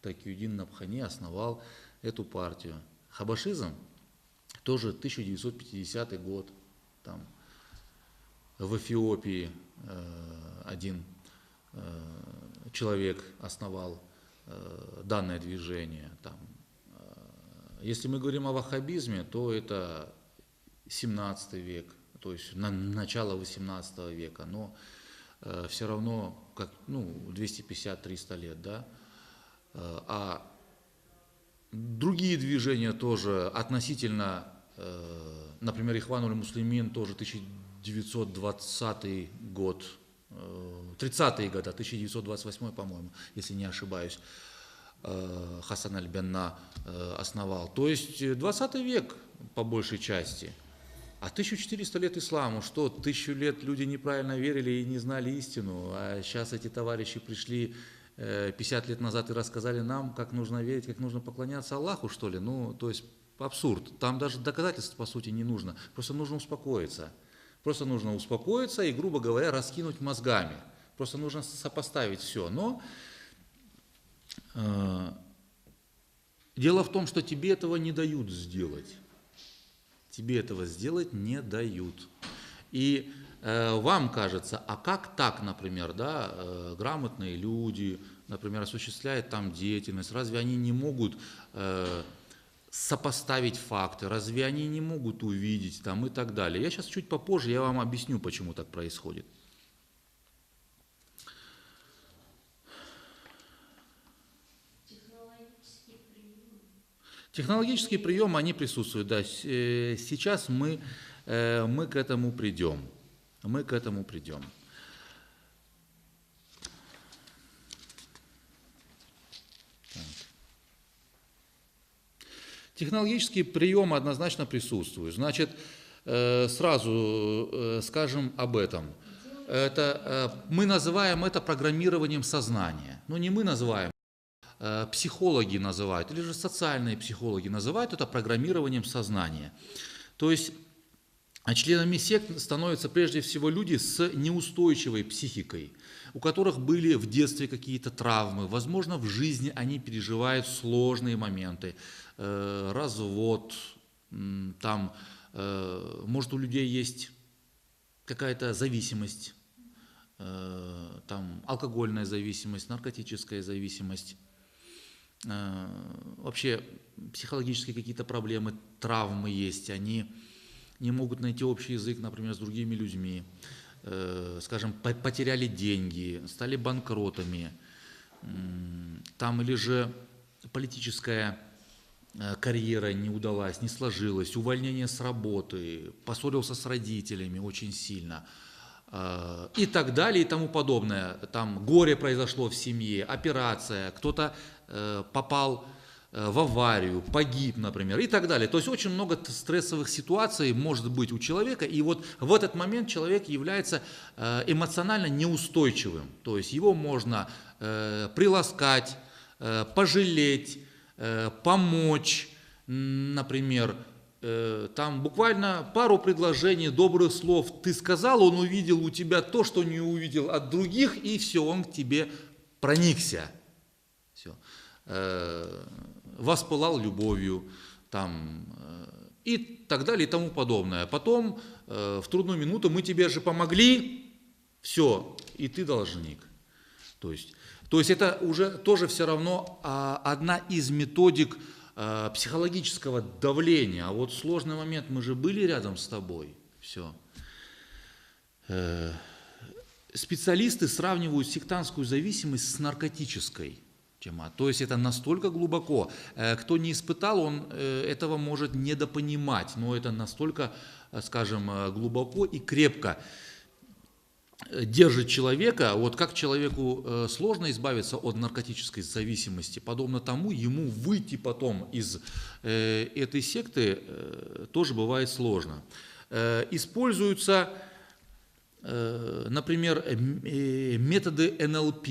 B: Такиуддин Набхани основал эту партию. Хабашизм тоже 1950 год. Там, в Эфиопии один человек основал данное движение. Там, если мы говорим о ваххабизме, то это 17 век, то есть начало 18 века, но все равно как, 250-300 лет, да. А другие движения тоже относительно, например, Ихван-уль-Муслимин тоже 1920 год, 30-е годы, 1928, по-моему, если не ошибаюсь, Хасан аль-Бенна основал. То есть 20 век по большей части. А 1400 лет исламу, что 1000 лет люди неправильно верили и не знали истину, а сейчас эти товарищи пришли 50 лет назад и рассказали нам, как нужно верить, как нужно поклоняться Аллаху, что ли. То есть абсурд. Там даже доказательств, по сути, не нужно. Просто нужно успокоиться. Просто нужно успокоиться и, грубо говоря, раскинуть мозгами. Просто нужно сопоставить все. Но дело в том, что тебе этого не дают сделать. Тебе этого сделать не дают. И вам кажется, а как так, например, да, грамотные люди, например, осуществляют там деятельность, разве они не могут сопоставить факты, разве они не могут увидеть там и так далее. Я сейчас чуть попозже, я вам объясню, почему так происходит. Технологические приемы, они присутствуют, да. Сейчас мы к этому придем. Мы к этому придем. Технологические приемы однозначно присутствуют. Значит, сразу скажем об этом. Мы называем это программированием сознания. Но не мы называем. Психологи называют, или же социальные психологи называют это программированием сознания. То есть членами сект становятся прежде всего люди с неустойчивой психикой, у которых были в детстве какие-то травмы, возможно, в жизни они переживают сложные моменты, развод, там, может, у людей есть какая-то зависимость, там, алкогольная зависимость, наркотическая зависимость. Вообще психологические какие-то проблемы, травмы есть, они не могут найти общий язык, например, с другими людьми, скажем, потеряли деньги, стали банкротами, там или же политическая карьера не удалась, не сложилась, увольнение с работы, поссорился с родителями очень сильно и так далее и тому подобное. Там горе произошло в семье, операция, кто-то попал в аварию, погиб, например, и так далее. То есть очень много стрессовых ситуаций может быть у человека, и вот в этот момент человек является эмоционально неустойчивым. То есть его можно приласкать, пожалеть, помочь, например, там буквально пару предложений, добрых слов ты сказал, он увидел у тебя то, что не увидел от других, и все, он к тебе проникся. Все. Воспылал любовью, там, и так далее и тому подобное. Потом в трудную минуту мы тебе же помогли, все, и ты должник. То есть это уже тоже все равно одна из методик психологического давления. А вот сложный момент, мы же были рядом с тобой. Все. Специалисты сравнивают сектантскую зависимость с наркотической. То есть это настолько глубоко. Кто не испытал, он этого может недопонимать. Но это настолько, скажем, глубоко и крепко держит человека. Вот как человеку сложно избавиться от наркотической зависимости, подобно тому, ему выйти потом из этой секты тоже бывает сложно. Используются, например, методы НЛП,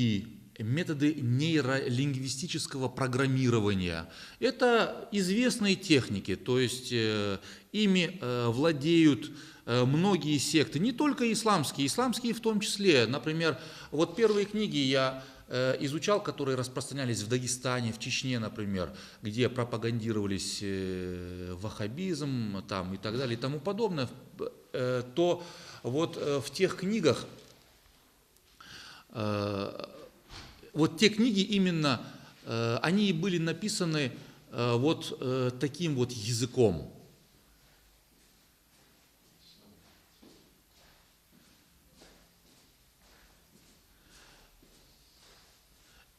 B: методы нейролингвистического программирования. Это известные техники, то есть ими владеют многие секты, не только исламские в том числе. Например, вот первые книги я изучал, которые распространялись в Дагестане, в Чечне, например, где пропагандировались ваххабизм там, и так далее и тому подобное, то вот в тех книгах, вот те книги именно, они были написаны вот таким вот языком.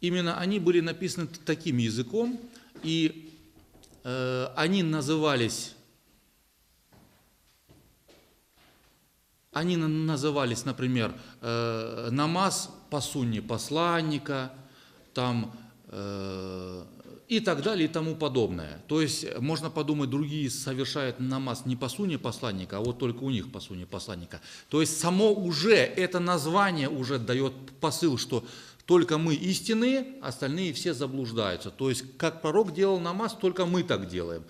B: Именно они были написаны таким языком, и они назывались, например, намаз по сунне посланника, там, и так далее и тому подобное. То есть можно подумать, другие совершают намаз не по сунне посланника, а вот только у них по сунне посланника. То есть само уже это название уже дает посыл, что только мы истинные, остальные все заблуждаются. То есть как пророк делал намаз, только мы так делаем,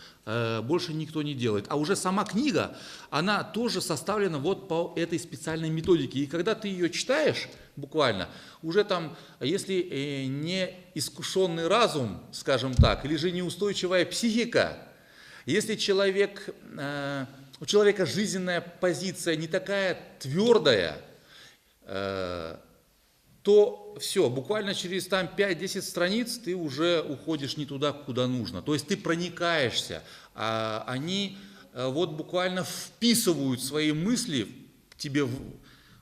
B: больше никто не делает. А уже сама книга, она тоже составлена вот по этой специальной методике. И когда ты ее читаешь, буквально, уже там, если не искушенный разум, скажем так, или же неустойчивая психика, если у человека жизненная позиция не такая твердая, то все, буквально через там 5-10 страниц ты уже уходишь не туда, куда нужно. То есть ты проникаешься, они вот буквально вписывают свои мысли тебе в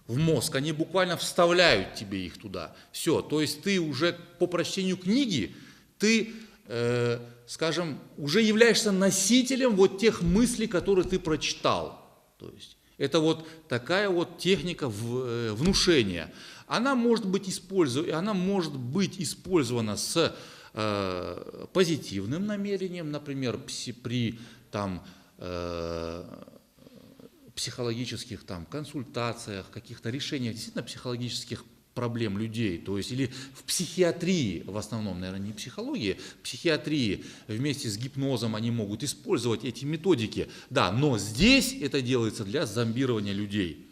B: мозг, они буквально вставляют тебе их туда. Все, то есть ты уже по прочтению книги, ты, скажем, уже являешься носителем вот тех мыслей, которые ты прочитал. То есть это вот такая вот техника внушения. Она может быть использована с позитивным намерением, например, при там, психологических там, консультациях, каких-то решениях действительно психологических проблем людей, то есть или в психиатрии, в основном, наверное, не психологии, в психиатрии вместе с гипнозом они могут использовать эти методики, да, но здесь это делается для зомбирования людей.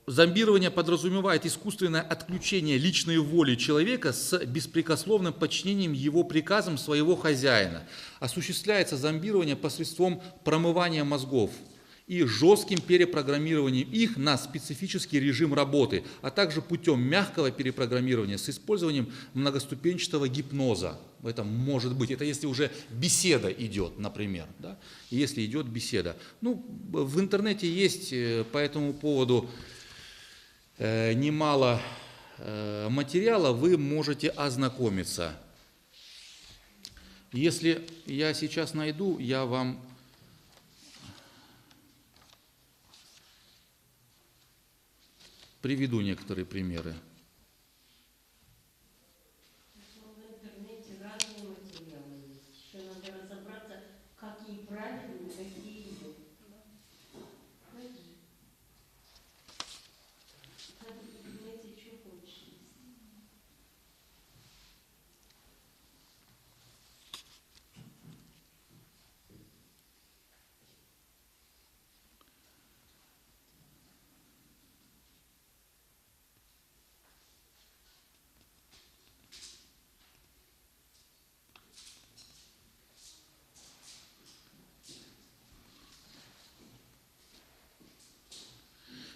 B: Зомбирование подразумевает искусственное отключение личной воли человека с беспрекословным подчинением его приказам своего хозяина. Осуществляется зомбирование посредством промывания мозгов и жестким перепрограммированием их на специфический режим работы, а также путем мягкого перепрограммирования с использованием многоступенчатого гипноза. Это может быть, это если уже беседа идет, например, да? Если идет беседа. Ну, в интернете есть по этому поводу немало материала, вы можете ознакомиться. Если я сейчас найду, я вам приведу некоторые примеры.
C: В интернете разные материалы есть. Еще надо разобраться, какие правильные, какие нет. Надо в интернете что хочешь есть.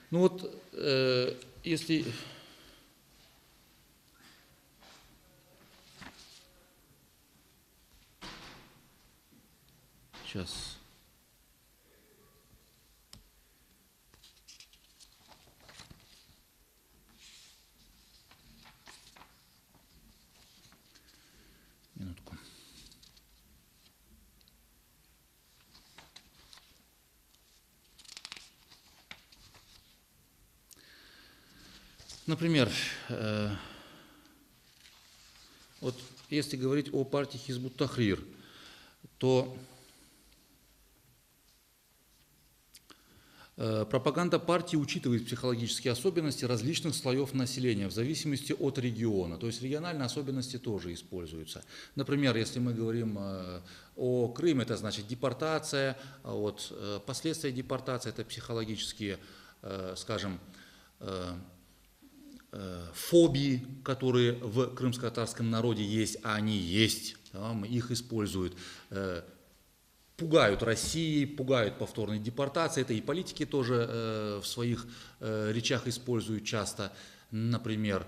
B: Ну вот, если... Сейчас. Минутку. Например, вот если говорить о партии Хизбут Тахрир, то пропаганда партии учитывает психологические особенности различных слоев населения в зависимости от региона. То есть региональные особенности тоже используются. Например, если мы говорим о Крыме, это значит депортация, а вот последствия депортации – это психологические, скажем, фобии, которые в крымско-татарском народе есть, а они есть, там, их используют. Пугают Россией, пугают повторной депортацией. Это и политики тоже в своих речах используют часто, например.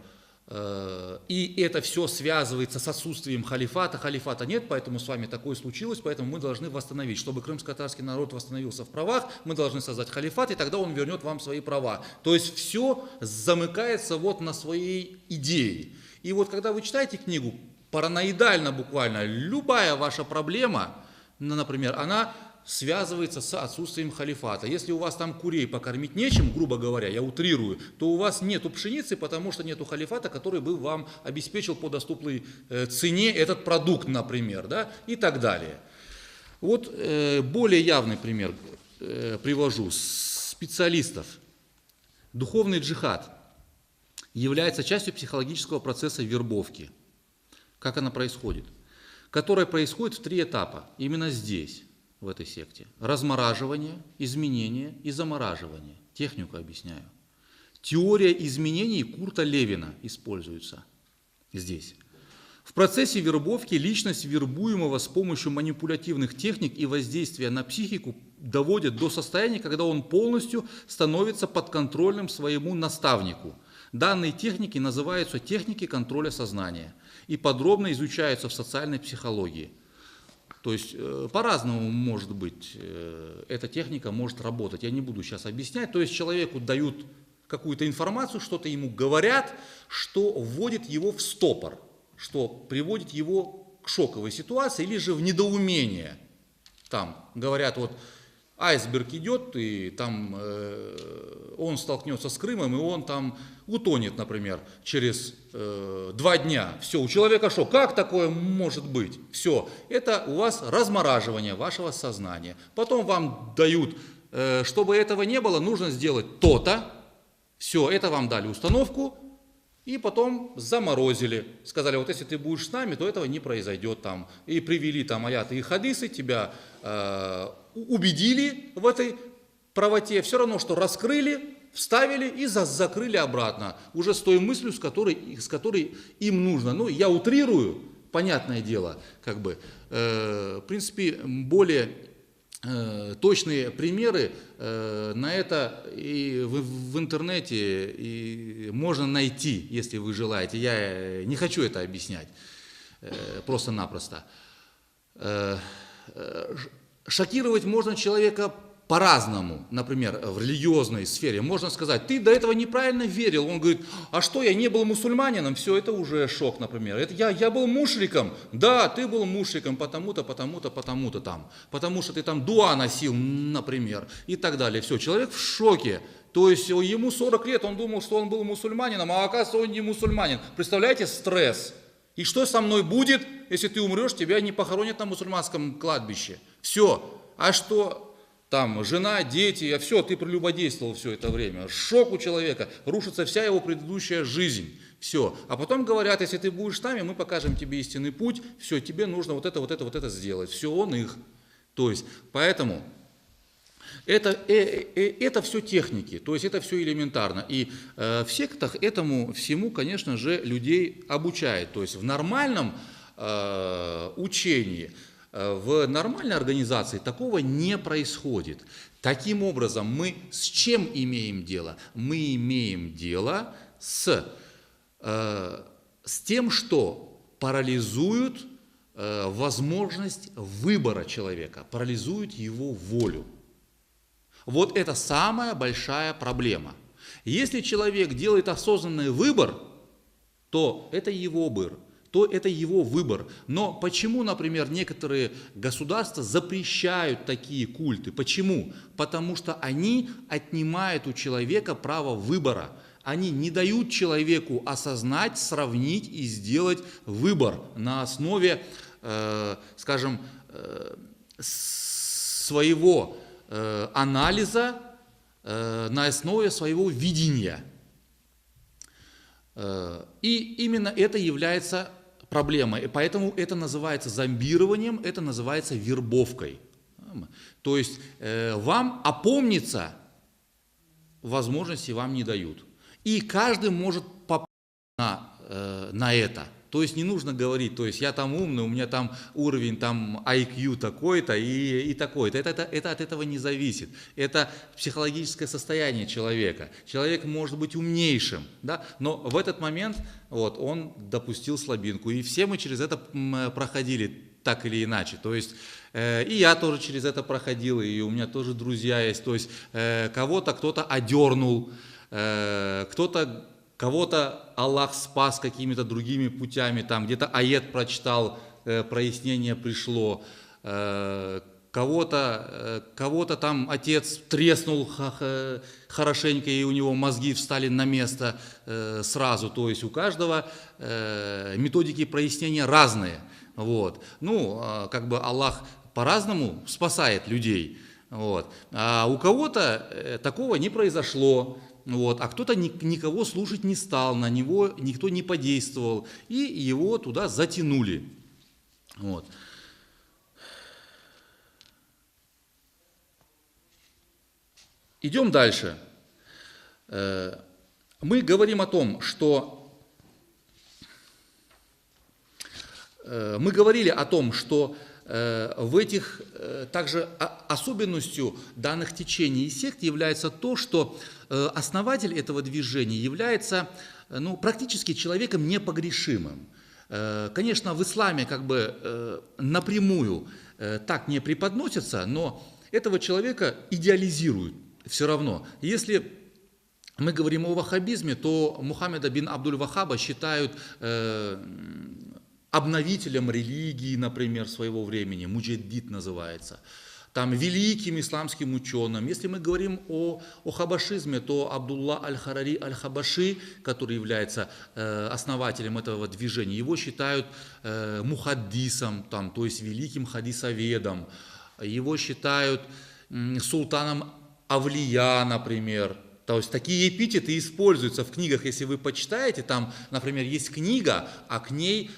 B: И это все связывается с отсутствием халифата. Халифата нет, поэтому с вами такое случилось, поэтому мы должны восстановить. Чтобы крымско-татарский народ восстановился в правах, мы должны создать халифат, и тогда он вернет вам свои права. То есть все замыкается вот на своей идее. И вот когда вы читаете книгу, параноидально буквально, любая ваша проблема, например, она связывается с отсутствием халифата. Если у вас там курей покормить нечем, грубо говоря, я утрирую, то у вас нету пшеницы, потому что нету халифата, который бы вам обеспечил по доступной цене этот продукт, например, да, и так далее. Вот более явный пример привожу специалистов. Духовный джихад является частью психологического процесса вербовки. Как она происходит? Которая происходит в 3 этапа, именно здесь, в этой секте. Размораживание, изменение и замораживание. Технику объясняю. Теория изменений Курта Левина используется здесь. В процессе вербовки личность вербуемого с помощью манипулятивных техник и воздействия на психику доводят до состояния, когда он полностью становится подконтрольным своему наставнику. Данные техники называются техники контроля сознания и подробно изучаются в социальной психологии. То есть по-разному может быть, эта техника может работать. Я не буду сейчас объяснять. То есть человеку дают какую-то информацию, что-то ему говорят, что вводит его в стопор, что приводит его к шоковой ситуации или же в недоумение. Там говорят, вот айсберг идет, и там он столкнется с Крымом, и он там утонет, например, через 2 дня. Все, у человека шок. Как такое может быть? Все, это у вас размораживание вашего сознания. Потом вам дают, чтобы этого не было, нужно сделать то-то. Все, это вам дали установку, и потом заморозили. Сказали, вот если ты будешь с нами, то этого не произойдет там. И привели там аяты и хадисы, тебя убедили в этой правоте. Все равно, что раскрыли, вставили и закрыли обратно. Уже с той мыслью, с которой им нужно. Ну, я утрирую, понятное дело, как бы. В принципе, более точные примеры на это и в интернете и можно найти, если вы желаете. Я не хочу это объяснять просто-напросто. Шокировать можно человека по-разному, например, в религиозной сфере. Можно сказать, ты до этого неправильно верил. Он говорит, а что, я не был мусульманином? Все, это уже шок, например. Это я был мушриком. Да, ты был мушриком, потому-то, потому-то, потому-то там. Потому что ты там дуа носил, например, и так далее. Все, человек в шоке. То есть ему 40 лет, он думал, что он был мусульманином, а оказывается, он не мусульманин. Представляете, стресс. И что со мной будет, если ты умрешь, тебя не похоронят на мусульманском кладбище? Все. А что... Там жена, дети, все, ты прелюбодействовал все это время. Шок у человека, рушится вся его предыдущая жизнь. Все. А потом говорят, если ты будешь с нами, мы покажем тебе истинный путь, все, тебе нужно вот это сделать. Все, он их. То есть, поэтому это все техники, то есть это все элементарно. И в сектах этому всему, конечно же, людей обучают. То есть в нормальном учении, в нормальной организации такого не происходит. Таким образом, мы с чем имеем дело? Мы имеем дело с тем, что парализуют возможность выбора человека, парализуют его волю. Вот это самая большая проблема. Если человек делает осознанный выбор, то это его выбор. Но почему, например, некоторые государства запрещают такие культы? Почему? Потому что они отнимают у человека право выбора. Они не дают человеку осознать, сравнить и сделать выбор на основе, скажем, своего анализа, на основе своего видения. И именно это является проблемой. Поэтому это называется зомбированием, это называется вербовкой. То есть вам опомниться возможности вам не дают. И каждый может попасть на это. То есть не нужно говорить, то есть я там умный, у меня там уровень там IQ такой-то и такой-то. Это от этого не зависит. Это психологическое состояние человека. Человек может быть умнейшим, да? Но в этот момент вот, он допустил слабинку. И все мы через это проходили так или иначе. То есть и я тоже через это проходил, и у меня тоже друзья есть. То есть кого-то кто-то одернул, кого-то Аллах спас какими-то другими путями, там где-то аят прочитал, прояснение пришло, кого-то там отец треснул хорошенько, и у него мозги встали на место сразу. То есть у каждого методики прояснения разные. Вот. Ну, как бы Аллах по-разному спасает людей. Вот. А у кого-то такого не произошло. Вот, а кто-то никого слушать не стал, на него никто не подействовал, и его туда затянули. Вот. Идем дальше. Мы говорим о том, что мы говорили о том, что в этих также особенностью данных течений и сект является то, что основатель этого движения является практически человеком непогрешимым. Конечно, в исламе как бы напрямую так не преподносится, но этого человека идеализируют все равно. Если мы говорим о ваххабизме, то Мухаммеда бин Абдуль-Вахаба считают обновителем религии, например, своего времени, муджаддид называется, там великим исламским ученым. Если мы говорим о хабашизме, то Абдулла аль-Харари аль-Хабаши, который является основателем этого движения, его считают мухаддисом, там, то есть великим хадисоведом, его считают султаном Авлия, например. То есть такие эпитеты используются в книгах, если вы почитаете, там, например, есть книга, а к ней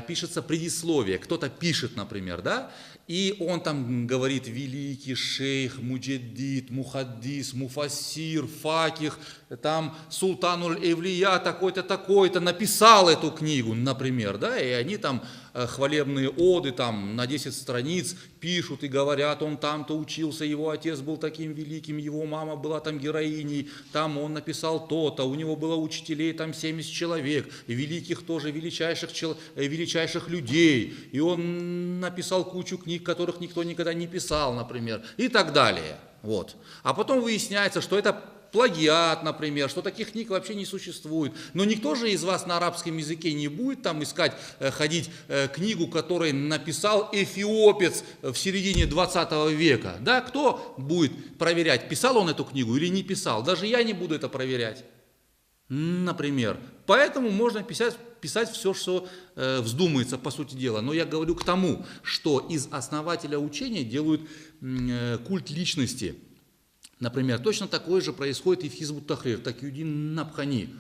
B: пишется предисловие, кто-то пишет, например, да, и он там говорит великий шейх, муджаддид, мухаддис, муфассир, факих, там султануль-Эвлия такой-то, такой-то написал эту книгу, например, да, и они там хвалебные оды там на 10 страниц пишут и говорят, он там-то учился, его отец был таким великим, его мама была там героиней, там он написал то-то, у него было учителей там 70 человек, великих тоже, величайших величайших людей, и он написал кучу книг, которых никто никогда не писал, например, и так далее. Вот. А потом выясняется, что это плагиат, например, что таких книг вообще не существует. Но никто же из вас на арабском языке не будет там искать, ходить книгу, которую написал эфиопец в середине 20 века. Да, кто будет проверять, писал он эту книгу или не писал? Даже я не буду это проверять, например. Поэтому можно писать все, что вздумается, по сути дела. Но я говорю к тому, что из основателя учения делают культ личности. Например, точно такое же происходит и в Хизбут Тахрир, Такиудин Набхани,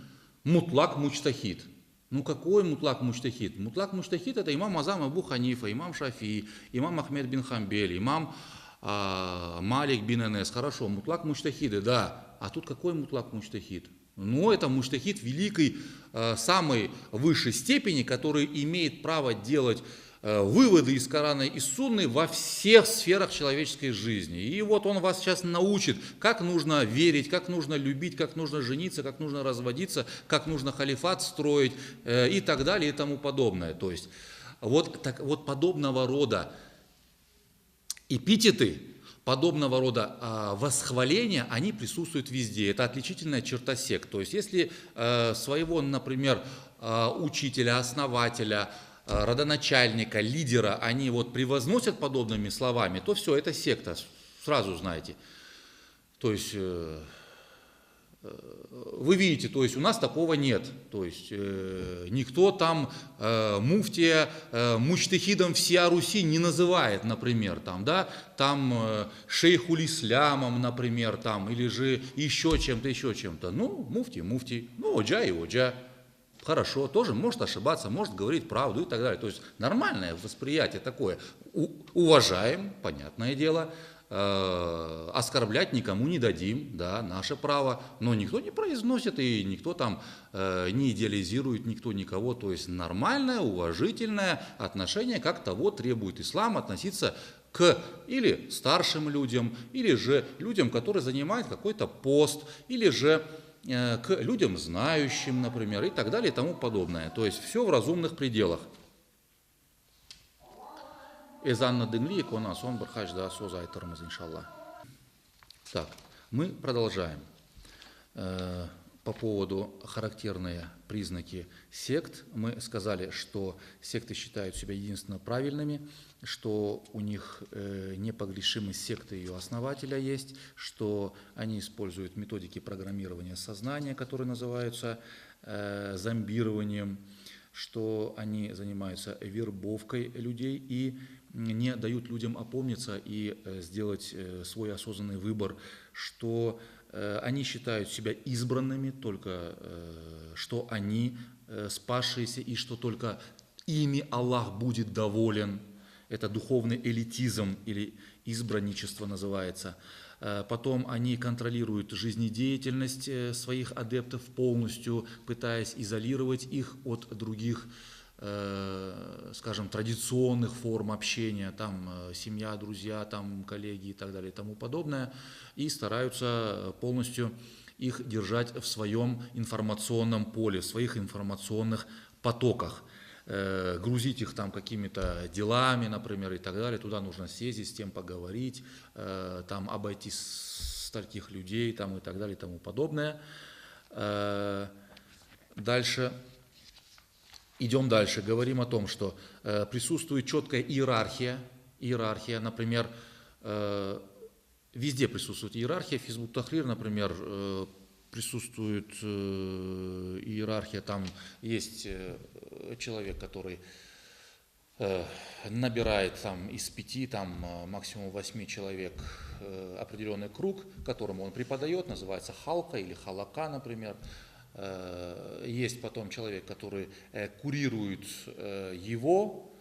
B: Мутлак Мучтахид. Ну какой Мутлак Мучтахид? Мутлак Мучтахид — это имам Азам Абу Ханифа, имам Шафии, имам Ахмед бин Хамбель, имам Малик бин Энес. Хорошо, Мутлак Мучтахиды, да. А тут какой Мутлак Мучтахид? Ну это Мучтахид великой, самой высшей степени, который имеет право делать выводы из Корана и Сунны во всех сферах человеческой жизни. И вот он вас сейчас научит, как нужно верить, как нужно любить, как нужно жениться, как нужно разводиться, как нужно халифат строить и так далее и тому подобное. То есть вот подобного рода эпитеты, подобного рода восхваления, они присутствуют везде. Это отличительная черта сект. То есть если своего, например, учителя, основателя, родоначальника, лидера, они вот превозносят подобными словами, то все, это секта, сразу знаете. То есть вы видите, то есть у нас такого нет. То есть никто там муфтия мучтахидом всея Руси не называет, например, там, да, там шейхуль ислямом, например, там, или же еще чем-то. Ну, муфтий, ну, оджа и оджа. Хорошо, тоже может ошибаться, может говорить правду и так далее. То есть нормальное восприятие такое. Уважаем, понятное дело, оскорблять никому не дадим, да, наше право. Но никто не произносит и никто там не идеализирует никто никого. То есть нормальное, уважительное отношение, как того требует ислам, относиться к или старшим людям, или же людям, которые занимают какой-то пост, или же к людям знающим, например, и так далее и тому подобное. То есть все в разумных пределах. Эзанна дынгли, кона сон бархач да соза айтармыз, иншаллах. Так, мы продолжаем. По поводу характерные признаки сект, мы сказали, что секты считают себя единственно правильными, что у них непогрешимость секты ее основателя есть, что они используют методики программирования сознания, которые называются зомбированием, что они занимаются вербовкой людей и не дают людям опомниться и сделать свой осознанный выбор, что они считают себя избранными, только что они спасшиеся и что только ими Аллах будет доволен. Это духовный элитизм или избранничество называется. Потом они контролируют жизнедеятельность своих адептов полностью, пытаясь изолировать их от других, скажем, традиционных форм общения, там семья, друзья, там коллеги и так далее и тому подобное, и стараются полностью их держать в своем информационном поле, в своих информационных потоках, грузить их там какими-то делами, например, и так далее. Туда нужно съездить, с тем поговорить, там обойти стольких людей там, и так далее и тому подобное. Дальше. Идем дальше, говорим о том, что присутствует четкая иерархия, например, везде присутствует иерархия, в Хизбут Тахрир, например, присутствует иерархия, там есть человек, который набирает там, из 5, там, максимум 8 человек определенный круг, которому он преподает, называется халка или халака, например. Есть потом человек, который курирует его,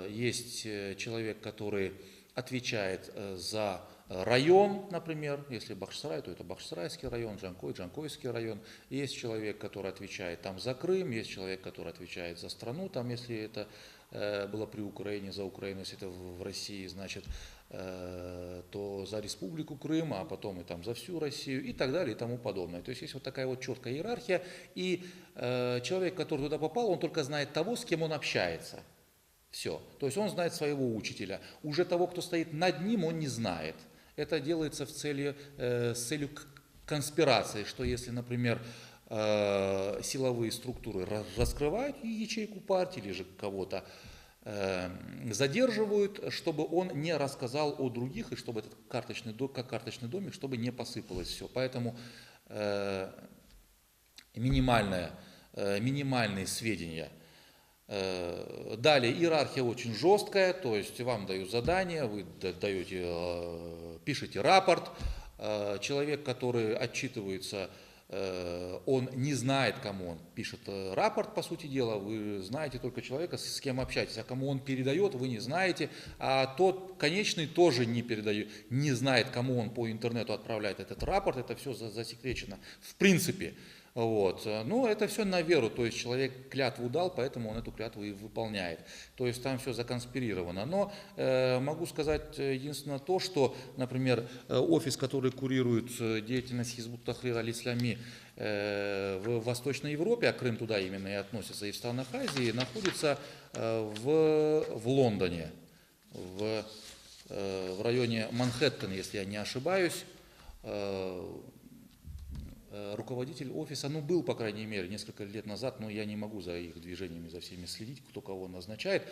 B: есть человек, который отвечает за район, например, если Бахчисарай, то это Бахчисарайский район, Джанкой, Джанкойский район. Есть человек, который отвечает там за Крым, есть человек, который отвечает за страну, там, если это было при Украине, за Украину, если это в России, значит, то за Республику Крым, а потом и там за всю Россию и так далее и тому подобное. То есть есть вот такая вот четкая иерархия, и человек, который туда попал, он только знает того, с кем он общается. Все. То есть он знает своего учителя. Уже того, кто стоит над ним, он не знает. Это делается с целью конспирации, что если, например, силовые структуры раскрывают ячейку партии или же кого-то задерживают, чтобы он не рассказал о других и чтобы этот как карточный домик, чтобы не посыпалось все. Поэтому минимальные сведения. Далее иерархия очень жесткая, то есть вам дают задание, вы пишете рапорт, человек, который отчитывается, он не знает, кому он пишет рапорт, по сути дела, вы знаете только человека, с кем общаетесь, а кому он передает, вы не знаете, а тот конечный тоже не передает, не знает, кому он по интернету отправляет этот рапорт, это все засекречено в принципе. Вот. Но это все на веру, то есть человек клятву дал, поэтому он эту клятву и выполняет. То есть там все законспирировано. Но могу сказать единственное то, что, например, офис, который курирует деятельность Хизбут Тахрир аль-Ислами в Восточной Европе, а Крым туда именно и относится, и в странах Азии, находится в Лондоне, в районе Манхэттена, если я не ошибаюсь. Руководитель офиса, был, по крайней мере, несколько лет назад, но я не могу за их движениями, за всеми следить, кто кого назначает,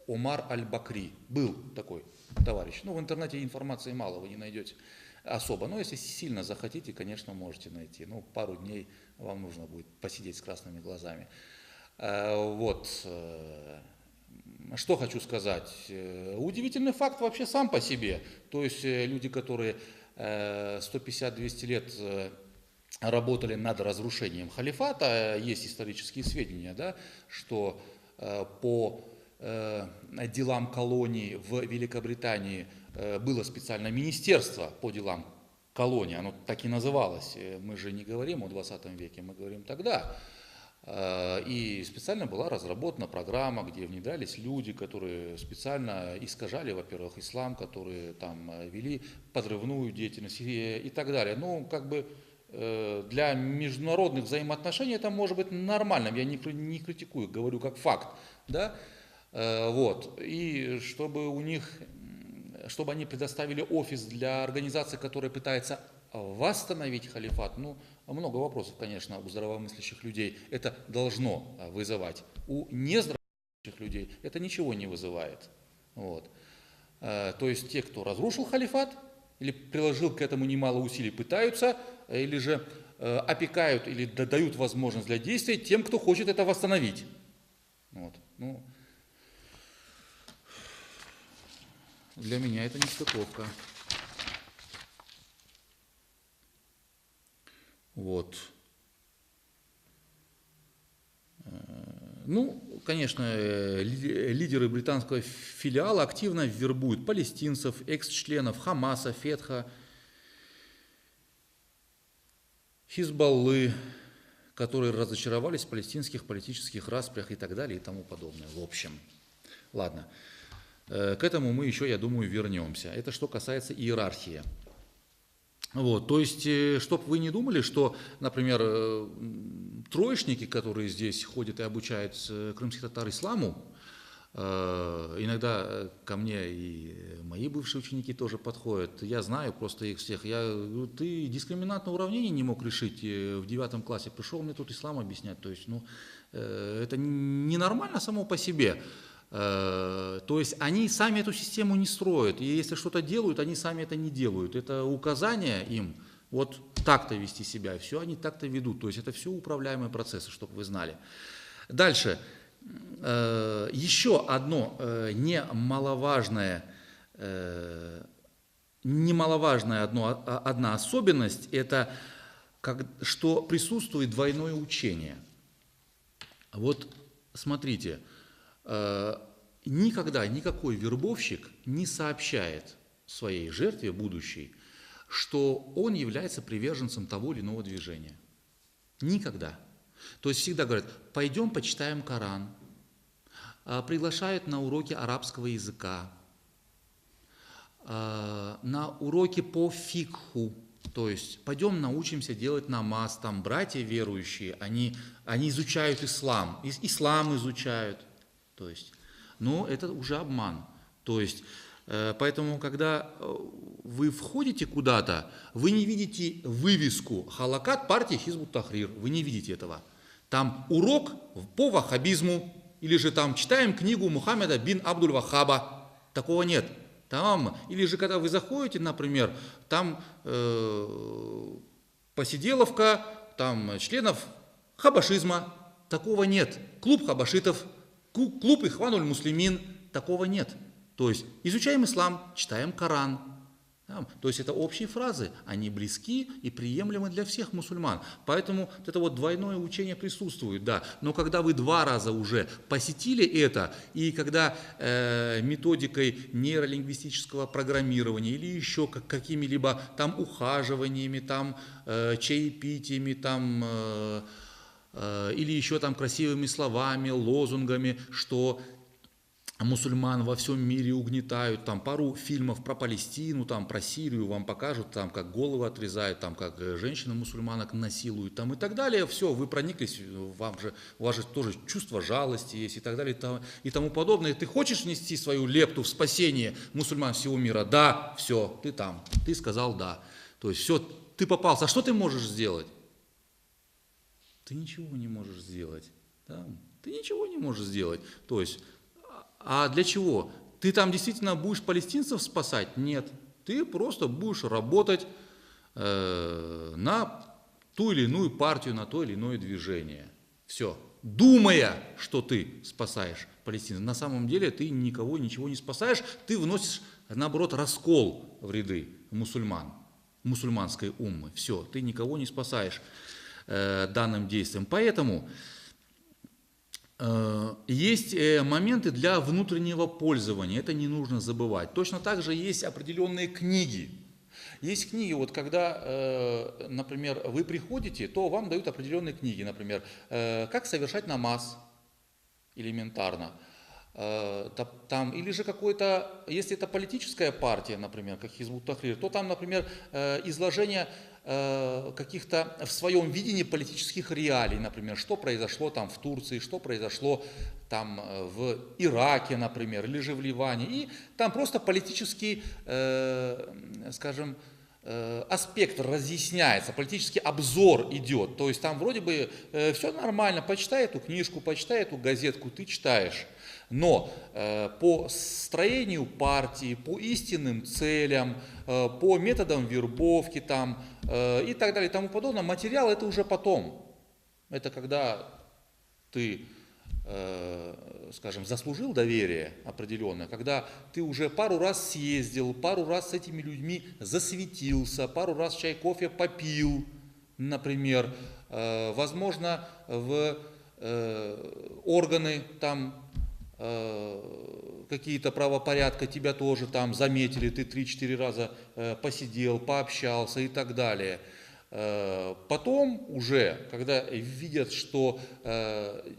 B: Омар Аль-Бакри. Был такой товарищ. В интернете информации мало, вы не найдете особо. Но если сильно захотите, конечно, можете найти. Пару дней вам нужно будет посидеть с красными глазами. Вот. Что хочу сказать. Удивительный факт вообще сам по себе. То есть люди, которые 150-200 лет работали над разрушением халифата, есть исторические сведения, да, что по делам колоний в Великобритании было специальное министерство по делам колоний, оно так и называлось, мы же не говорим о 20 веке, мы говорим тогда. И специально была разработана программа, где внедрялись люди, которые специально искажали, во-первых, ислам, которые там вели подрывную деятельность и так далее. Для международных взаимоотношений это может быть нормальным, я не критикую, говорю как факт, да, вот, и чтобы они предоставили офис для организации, которая пытается восстановить халифат, много вопросов, конечно, у здравомыслящих людей это должно вызывать, у нездравомыслящих людей это ничего не вызывает, вот, то есть те, кто разрушил халифат, или приложил к этому немало усилий, пытаются, или же опекают, или дают возможность для действий тем, кто хочет это восстановить. Вот. Для меня это нестыковка. Вот. Конечно, лидеры британского филиала активно вербуют палестинцев, экс-членов Хамаса, Фетха, Хизбаллы, которые разочаровались в палестинских политических распрях и так далее и тому подобное. В общем, ладно, к этому мы еще, я думаю, вернемся. Это что касается иерархии. Вот, то есть, чтобы вы не думали, что, например, троечники, которые здесь ходят и обучают крымских татар исламу, иногда ко мне и мои бывшие ученики тоже подходят, я знаю просто их всех, ты дискриминантное уравнение не мог решить в 9 классе, пришел мне тут ислам объяснять, то есть, это ненормально само по себе. То есть они сами эту систему не строят, и если что-то делают, они сами это не делают. Это указание им, вот так-то вести себя, все они так-то ведут. То есть это все управляемые процессы, чтобы вы знали. Дальше. Еще одна особенность, это что присутствует двойное учение. Вот смотрите. Никогда никакой вербовщик не сообщает своей жертве будущей, что он является приверженцем того или иного движения. Никогда. То есть всегда говорят, пойдем почитаем Коран, приглашают на уроки арабского языка, на уроки по фикху, то есть пойдем научимся делать намаз, там братья верующие, они изучают ислам изучают, то есть, но это уже обман. То есть, поэтому, когда вы входите куда-то, вы не видите вывеску «Халакат партии Хизбут Тахрир», вы не видите этого. Там урок по ваххабизму, или же там читаем книгу Мухаммеда бин Абдуль-Ваххаба, такого нет. Там, или же когда вы заходите, например, там посиделовка, там членов хабашизма, такого нет. Клуб хабашитов, клуб Ихвануль Муслимин, такого нет. То есть изучаем ислам, читаем Коран. То есть это общие фразы, они близки и приемлемы для всех мусульман. Поэтому это вот двойное учение присутствует, да. Но когда вы 2 раза уже посетили это, и когда методикой нейролингвистического программирования или еще какими-либо там ухаживаниями, там чаепитиями, там или еще там красивыми словами, лозунгами, что мусульман во всем мире угнетают, там пару фильмов про Палестину, там про Сирию вам покажут, там как головы отрезают, там как женщин-мусульманок насилуют, там и так далее. Все, вы прониклись, у вас же тоже чувство жалости есть и так далее и тому подобное. Ты хочешь внести свою лепту в спасение мусульман всего мира? Да, все, ты там, ты сказал да. То есть все, ты попался. А что ты можешь сделать? Ты ничего не можешь сделать. Да? Ты ничего не можешь сделать. То есть, а для чего? Ты там действительно будешь палестинцев спасать? Нет. Ты просто будешь работать на ту или иную партию, на то или иное движение. Все. Думая, что ты спасаешь палестинцев. На самом деле ты никого, ничего не спасаешь. Ты вносишь, наоборот, раскол в ряды мусульман, мусульманской уммы. Все. Ты никого не спасаешь данным действием. Поэтому есть моменты для внутреннего пользования, это не нужно забывать. Точно так же есть определенные книги. Есть книги, вот когда, например, вы приходите, то вам дают определенные книги, например, как совершать намаз элементарно. Там, или же какой-то, если это политическая партия, например, как Хизбут Тахрир, то там, например, изложение каких-то в своем видении политических реалий, например, что произошло там в Турции, что произошло там в Ираке, например, или же в Ливане. И там просто политический, скажем, аспект разъясняется, политический обзор идет. То есть там вроде бы все нормально, почитай эту книжку, почитай эту газетку, ты читаешь. Но по строению партии, по истинным целям, по методам вербовки там, и так далее и тому подобное, материал это уже потом. Это когда ты, скажем, заслужил доверие определенное, когда ты уже пару раз съездил, пару раз с этими людьми засветился, пару раз чай, кофе попил, например, возможно, в органы там какие-то правопорядка тебя тоже там заметили, ты 3-4 раза посидел, пообщался и так далее. Потом уже, когда видят, что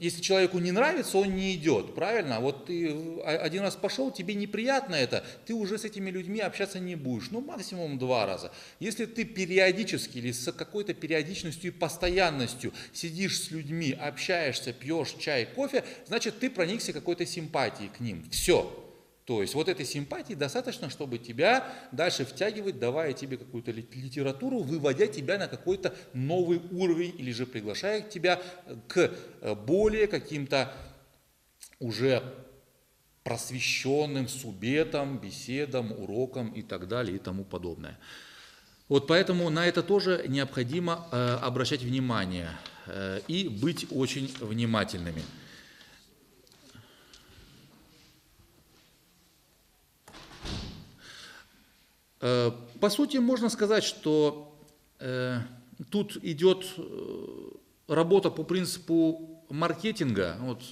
B: если человеку не нравится, он не идет, правильно? Вот ты один раз пошел, тебе неприятно это, ты уже с этими людьми общаться не будешь, ну максимум 2 раза. Если ты периодически или с какой-то периодичностью и постоянностью сидишь с людьми, общаешься, пьешь чай, кофе, значит ты проникся какой-то симпатией к ним. Все. То есть вот этой симпатии достаточно, чтобы тебя дальше втягивать, давая тебе какую-то литературу, выводя тебя на какой-то новый уровень или же приглашая тебя к более каким-то уже просвещенным субъектам, беседам, урокам и так далее и тому подобное. Вот поэтому на это тоже необходимо обращать внимание и быть очень внимательными. По сути, можно сказать, что тут идет работа по принципу маркетинга. Вот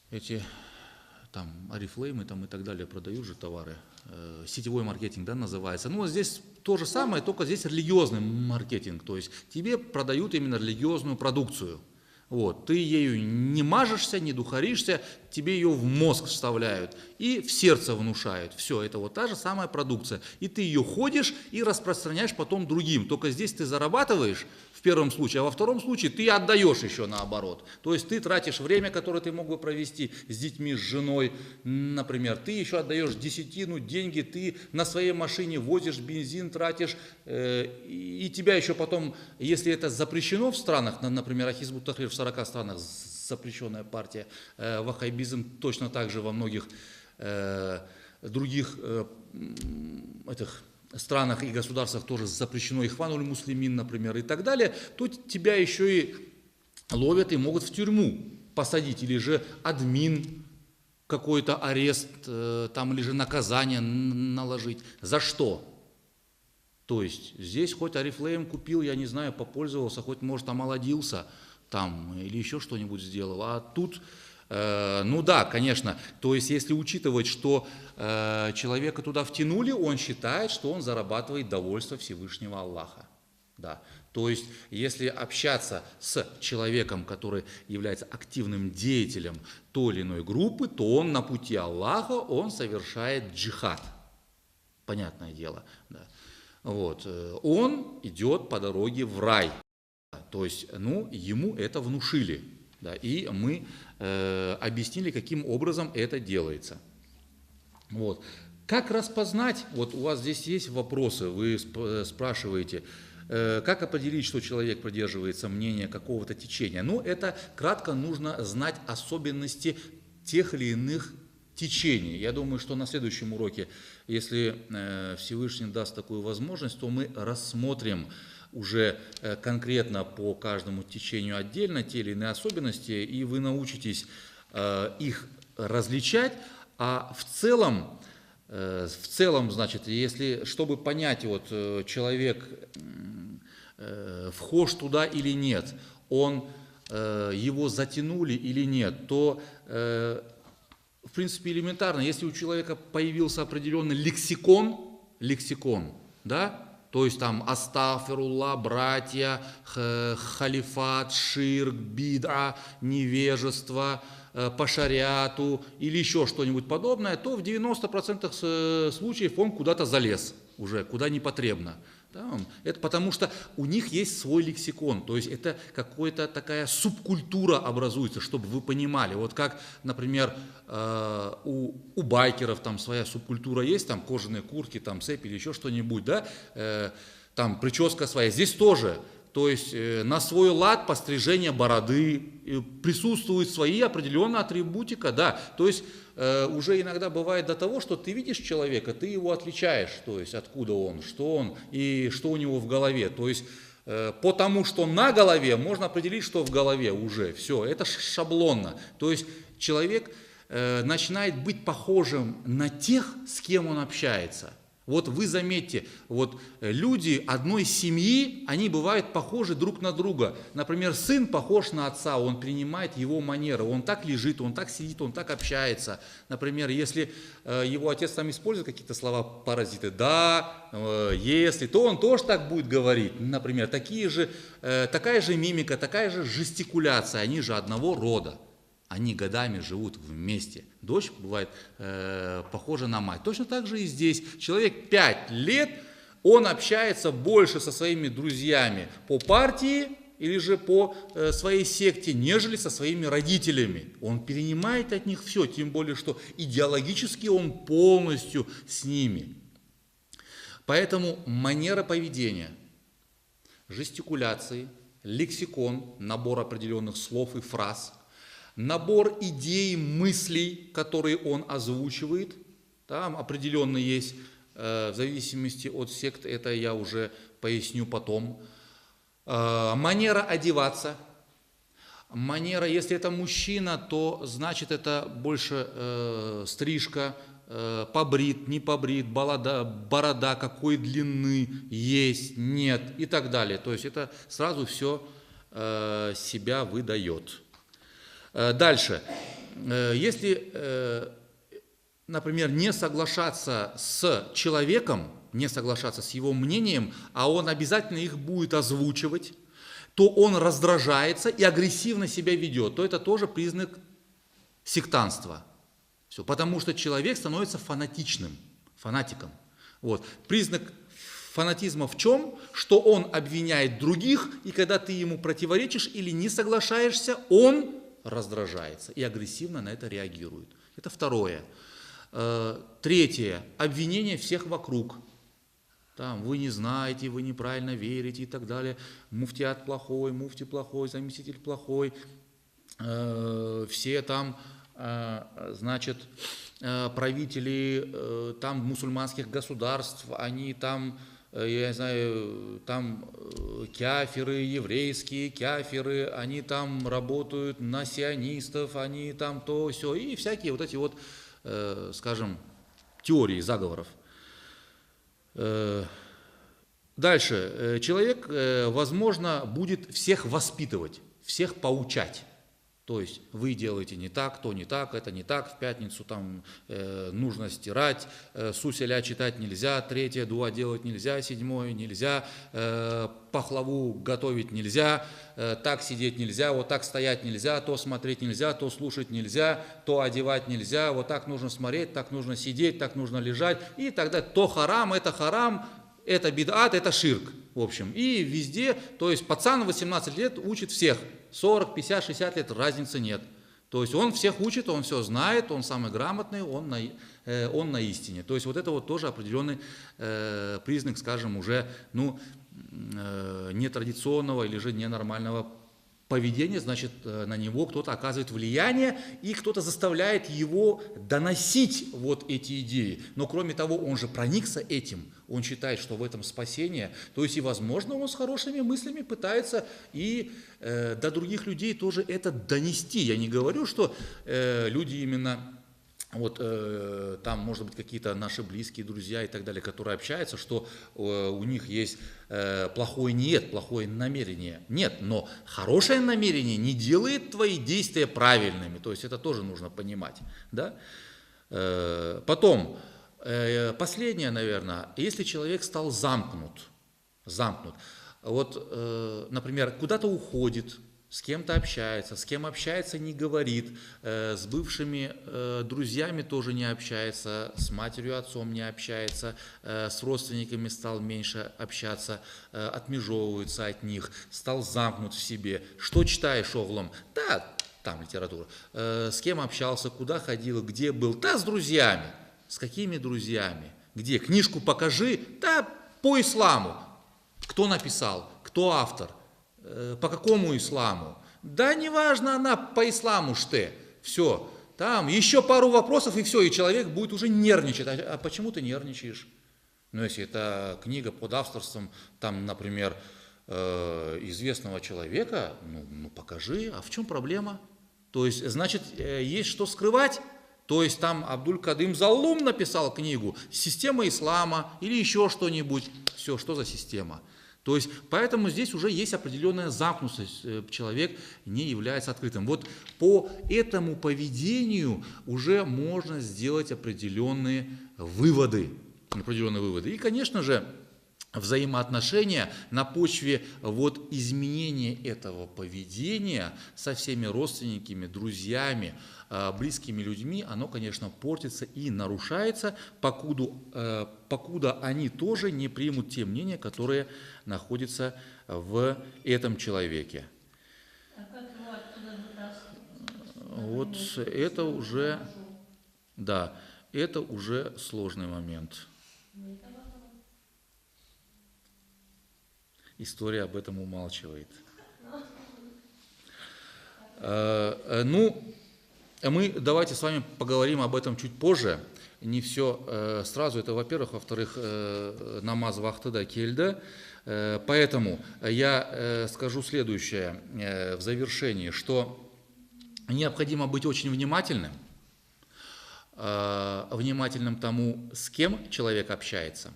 B: эти там Oriflame там и так далее продают же товары. Сетевой маркетинг, да, называется. Ну, вот здесь то же самое, только здесь религиозный маркетинг. То есть тебе продают именно религиозную продукцию. Вот, ты ею не мажешься, не духаришься, тебе ее в мозг вставляют и в сердце внушают. Все, это вот та же самая продукция. И ты ее ходишь и распространяешь потом другим. Только здесь ты зарабатываешь в первом случае, а во втором случае ты отдаешь еще наоборот. То есть ты тратишь время, которое ты мог бы провести с детьми, с женой, например. Ты еще отдаешь десятину, деньги, ты на своей машине возишь, бензин тратишь. И тебя еще потом, если это запрещено в странах, например, Хизб ут-Тахрир в 40 странах запрещенная партия, ваххабизм точно так же во многих других этих странах и государствах тоже запрещено, Ихван-уль-Муслимин, например, и так далее, то тебя еще и ловят и могут в тюрьму посадить, или же админ какой-то арест, там, или же наказание наложить. За что? То есть здесь хоть Oriflame купил, я не знаю, попользовался, хоть, может, омолодился там или еще что-нибудь сделал. А тут, ну да, конечно, то есть если учитывать, что человека туда втянули, он считает, что он зарабатывает довольство Всевышнего Аллаха. Да. То есть если общаться с человеком, который является активным деятелем той или иной группы, то он на пути Аллаха, он совершает джихад. Понятное дело, да. Вот. Он идет по дороге в рай. То есть, ну, ему это внушили. Да, и мы объяснили, каким образом это делается. Вот. Как распознать, вот у вас здесь есть вопросы, вы спрашиваете, как определить, что человек придерживается мнения какого-то течения? Ну, это кратко нужно знать особенности тех или иных течений. Я думаю, что на следующем уроке, если Всевышний даст такую возможность, то мы рассмотрим уже конкретно по каждому течению отдельно те или иные особенности, и вы научитесь их различать. А в целом, значит, если, чтобы понять, вот человек вхож туда или нет, его затянули или нет, то в принципе, элементарно, если у человека появился определенный лексикон, да, то есть там астафирулла, братья, халифат, ширк, бид'a, невежество, по шариату или еще что-нибудь подобное, то в 90% случаев он куда-то залез уже, куда не потребно. Да, это потому что у них есть свой лексикон, то есть это какая-то такая субкультура образуется, чтобы вы понимали. Вот как, например, у байкеров там своя субкультура есть, там кожаные куртки, там цепи или еще что-нибудь, да, там прическа своя. Здесь тоже, то есть на свой лад пострижение бороды, присутствует свои определенные атрибутика, да, то есть уже иногда бывает до того, что ты видишь человека, ты его отличаешь, то есть откуда он и что у него в голове, то есть по тому, что на голове, можно определить, что в голове уже, все, это шаблонно, то есть человек начинает быть похожим на тех, с кем он общается. Вот вы заметьте, вот люди одной семьи, они бывают похожи друг на друга. Например, сын похож на отца, он принимает его манеры, он так лежит, он так сидит, он так общается. Например, если его отец там использует какие-то слова паразиты, да, если, то он тоже так будет говорить. Например, такая же мимика, такая же жестикуляция, они же одного рода. Они годами живут вместе. Дочь бывает похожа на мать. Точно так же и здесь. Человек 5 лет, он общается больше со своими друзьями по партии или же по своей секте, нежели со своими родителями. Он перенимает от них все, тем более, что идеологически он полностью с ними. Поэтому манера поведения, жестикуляции, лексикон, набор определенных слов и фраз, набор идей, мыслей, которые он озвучивает, там определенно есть, в зависимости от сект, это я уже поясню потом. Манера одеваться. Манера, если это мужчина, то значит это больше стрижка, побрит, не побрит, борода, какой длины есть, нет и так далее. То есть это сразу все себя выдает. Дальше, если например, не соглашаться с человеком, не соглашаться с его мнением, а он обязательно их будет озвучивать, то он раздражается и агрессивно себя ведет, то это тоже признак сектантства. Все, потому что человек становится фанатичным, фанатиком. Вот. Признак фанатизма в чем? Что он обвиняет других, и когда ты ему противоречишь или не соглашаешься, он раздражается и агрессивно на это реагирует. Это второе. Третье. Обвинение всех вокруг. Там, вы не знаете, вы неправильно верите и так далее. Муфтиат плохой, муфти плохой, заместитель плохой. Все там, значит, правители там мусульманских государств, они там, я не знаю, там кафиры, еврейские кафиры, они там работают на сионистов, они там то, сё, и всякие вот эти вот, скажем, теории заговоров. Дальше. Человек, возможно, будет всех воспитывать, всех поучать. То есть вы делаете не так, то не так, это не так, в пятницу там нужно стирать, суселя читать нельзя, третье дуа делать нельзя, седьмое нельзя, пахлаву готовить нельзя, так сидеть нельзя, вот так стоять нельзя, то смотреть нельзя, то слушать нельзя, то одевать нельзя, вот так нужно смотреть, так нужно сидеть, так нужно лежать, и тогда то харам, это бид'ат, это ширк, в общем. И везде, то есть пацан 18 лет учит всех, 40, 50, 60 лет, разницы нет. То есть он всех учит, он все знает, он самый грамотный, он на истине. То есть вот это вот тоже определенный признак, скажем, уже нетрадиционного или же ненормального поведения, значит, на него кто-то оказывает влияние, и кто-то заставляет его доносить вот эти идеи. Но кроме того, он же проникся этим, он считает, что в этом спасение, то есть и, возможно, он с хорошими мыслями пытается и до других людей тоже это донести. Я не говорю, что люди именно... Вот там, может быть, какие-то наши близкие друзья и так далее, которые общаются, что у них есть плохое намерение. Нет, но хорошее намерение не делает твои действия правильными. То есть это тоже нужно понимать. Да? Потом, последнее, наверное, если человек стал замкнут, вот, например, куда-то уходит, с кем-то общается, с кем общается, не говорит, с бывшими друзьями тоже не общается, с матерью, отцом не общается, с родственниками стал меньше общаться, отмежевывается от них, стал замкнут в себе. Что читаешь, оглом? Да, там литература. С кем общался, куда ходил, где был? Да, с друзьями. С какими друзьями? Где? Книжку покажи? Да, по исламу. Кто написал? Кто автор? По какому исламу? Да, неважно, она по исламу что. Все. Там еще пару вопросов, и все, и человек будет уже нервничать. А почему ты нервничаешь? Ну, если это книга под авторством, там, например, известного человека, ну покажи, а в чем проблема? То есть, значит, есть что скрывать? То есть там Абдуль-Кадым Заллум написал книгу «Система ислама» или еще что-нибудь. Все, что за система? То есть, поэтому здесь уже есть определенная замкнутость, человек не является открытым. Вот по этому поведению уже можно сделать определенные выводы. И, конечно же, взаимоотношения на почве вот изменения этого поведения со всеми родственниками, друзьями, близкими людьми, оно, конечно, портится и нарушается, покуда они тоже не примут те мнения, которые находятся в этом человеке.
C: А как его оттуда вытаскивать?
B: Вот это уже, да, это уже сложный момент. История об этом умалчивает. Мы давайте с вами поговорим об этом чуть позже. Не все сразу, это во-первых. Во-вторых, намаз вахтыда кельда. Поэтому я скажу следующее в завершении, что необходимо быть очень внимательным тому, с кем человек общается,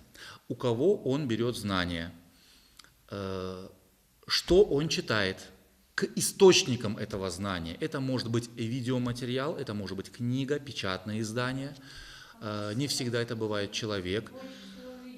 B: у кого он берет знания, что он читает, к источникам этого знания. Это может быть видеоматериал, это может быть книга, печатное издание, не всегда это бывает человек.
C: Больше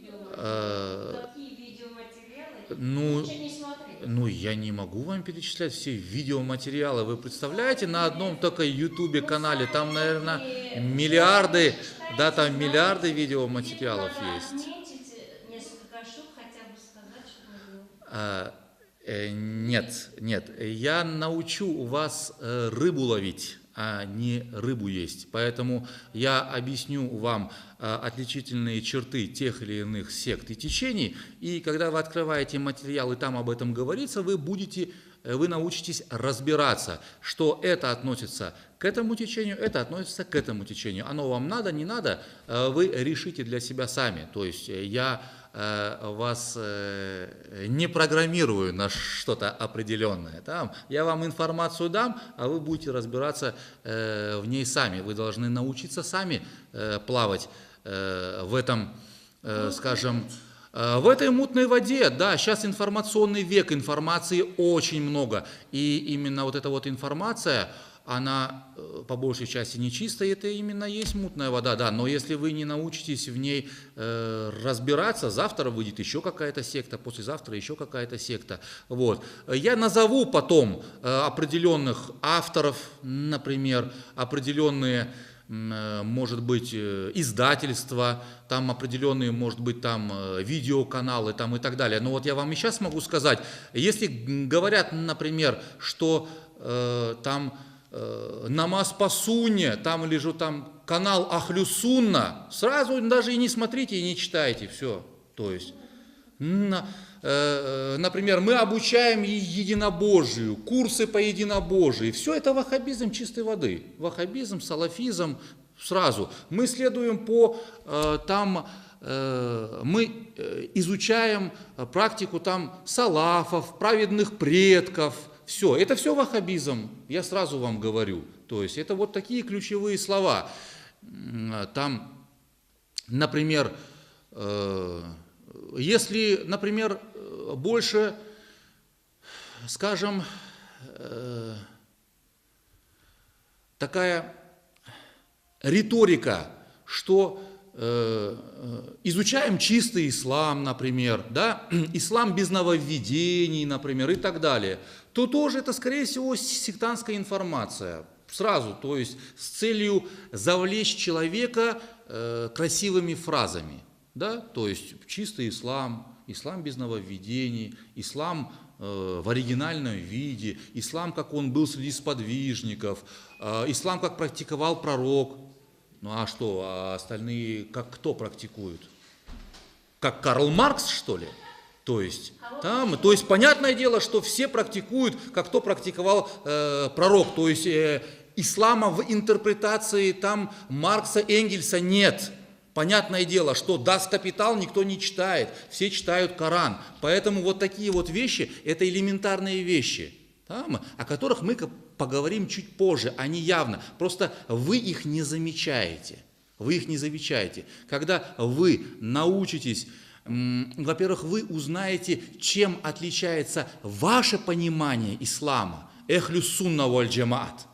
C: всего
B: Э,
C: Какие видеоматериалы?
B: Ну,
C: Лучше не смотреть.
B: ну, я не могу вам перечислять все видеоматериалы. Вы представляете, на одном только YouTube-канале там, наверное, миллиарды, да, там миллиарды видеоматериалов есть.
C: Отметить несколько штук, хотя бы сказать, что...
B: Нет, я научу вас рыбу ловить, а не рыбу есть. Поэтому я объясню вам отличительные черты тех или иных сект и течений, и когда вы открываете материал и там об этом говорится, вы научитесь разбираться, что это относится к этому течению, это относится к этому течению. Оно вам надо, не надо, вы решите для себя сами. То есть я вас не программирую на что-то определенное. Я вам информацию дам, а вы будете разбираться в ней сами. Вы должны научиться сами плавать в этом, скажем, в этой мутной воде. Да, сейчас информационный век, информации очень много. И именно вот эта вот информация, она по большей части нечистая, это именно есть мутная вода, да, но если вы не научитесь в ней разбираться, завтра выйдет еще какая-то секта, послезавтра еще какая-то секта. Вот. Я назову потом определенных авторов, например, определенные, может быть, издательства, там определенные, может быть, там видеоканалы там и так далее. Но вот я вам и сейчас могу сказать, если говорят, например, что там намаз по сунне, там или же там канал Ахлю Сунна, сразу даже и не смотрите, и не читайте, все. То есть, например, мы обучаем единобожию, курсы по единобожию, все это ваххабизм чистой воды, ваххабизм, салафизм сразу. Мы следуем мы изучаем практику там салафов, праведных предков. Все, это все ваххабизм, я сразу вам говорю. То есть это вот такие ключевые слова. Там, например, если, например, больше, скажем, такая риторика, что изучаем чистый ислам, например, да, ислам без нововведений, например, и так далее, то тоже это, скорее всего, сектантская информация. Сразу, то есть с целью завлечь человека красивыми фразами. Да? То есть чистый ислам, ислам без нововведений, ислам в оригинальном виде, ислам, как он был среди сподвижников, ислам, как практиковал пророк. Ну а что, а остальные как кто практикуют? Как Карл Маркс, что ли? То есть понятное дело, что все практикуют, как кто практиковал пророк. То есть ислама в интерпретации там Маркса, Энгельса нет. Понятное дело, что «Das Kapital» никто не читает, все читают Коран. Поэтому вот такие вот вещи, это элементарные вещи, о которых мы поговорим чуть позже, они явно. Просто вы их не замечаете. Вы их не замечаете. Когда вы научитесь, во-первых, вы узнаете, чем отличается ваше понимание ислама, эхлю сунна валь джамаат.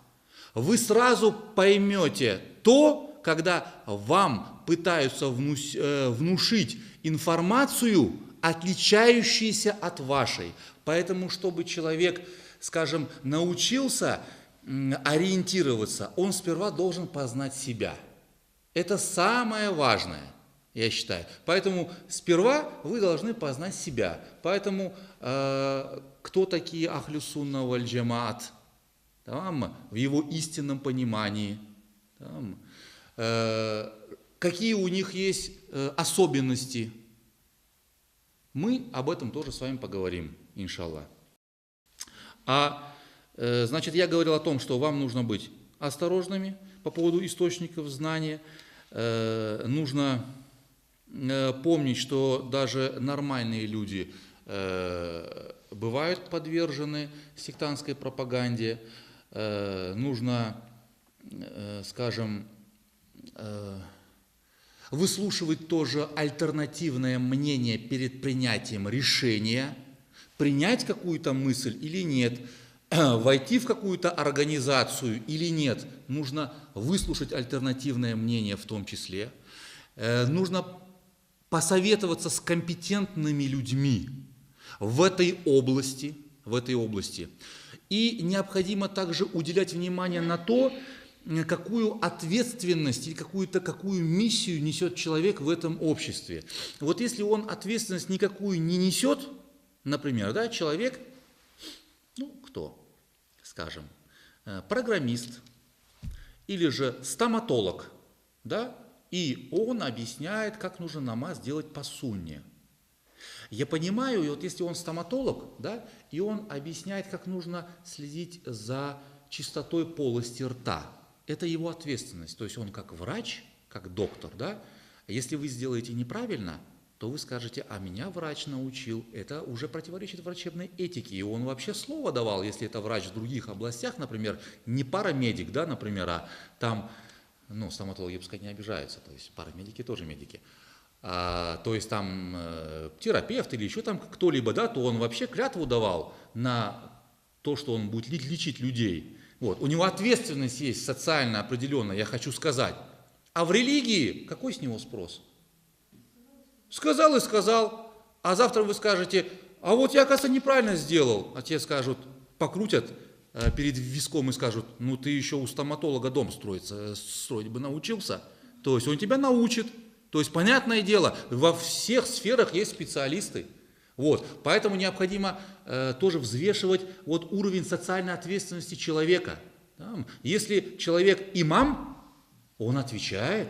B: Вы сразу поймете то, когда вам пытаются внушить информацию, отличающуюся от вашей. Поэтому, чтобы человек, скажем, научился ориентироваться, он сперва должен познать себя. Это самое важное, я считаю. Поэтому сперва вы должны познать себя. Поэтому кто такие Ахлю Сунна валь Джамаат? В его истинном понимании. Какие у них есть особенности. Мы об этом тоже с вами поговорим, иншаллах. Значит, я говорил о том, что вам нужно быть осторожными по поводу источников знания. Нужно помнить, что даже нормальные люди бывают подвержены сектантской пропаганде. Нужно, скажем, выслушивать тоже альтернативное мнение перед принятием решения, принять какую-то мысль или нет, войти в какую-то организацию или нет. Нужно выслушать альтернативное мнение в том числе. нужно посоветоваться с компетентными людьми в этой области. И необходимо также уделять внимание на то, какую ответственность или какую миссию несет человек в этом обществе. Вот если он ответственность никакую не несет, например, да, человек, скажем, программист или же стоматолог, да, и он объясняет, как нужно намаз делать по сунне. Я понимаю, и вот если он стоматолог, да, и он объясняет, как нужно следить за чистотой полости рта, это его ответственность. То есть он как врач, как доктор, да, если вы сделаете неправильно, то вы скажете, а меня врач научил. Это уже противоречит врачебной этике. И он вообще слово давал, если это врач в других областях, например, не парамедик, да, например, а там, стоматологи, пускай не обижаются, то есть парамедики тоже медики. То есть там терапевт или еще там кто-либо, да, то он вообще клятву давал на то, что он будет лечить людей. Вот. У него ответственность есть социально определенная, я хочу сказать. А в религии какой с него спрос? Сказал и сказал, а завтра вы скажете, а вот я, оказывается, неправильно сделал. А те скажут, покрутят перед виском и скажут, ты еще у стоматолога дом строить бы научился. То есть он тебя научит. То есть, понятное дело, во всех сферах есть специалисты. Вот. Поэтому необходимо тоже взвешивать уровень социальной ответственности человека. Если человек имам, он отвечает.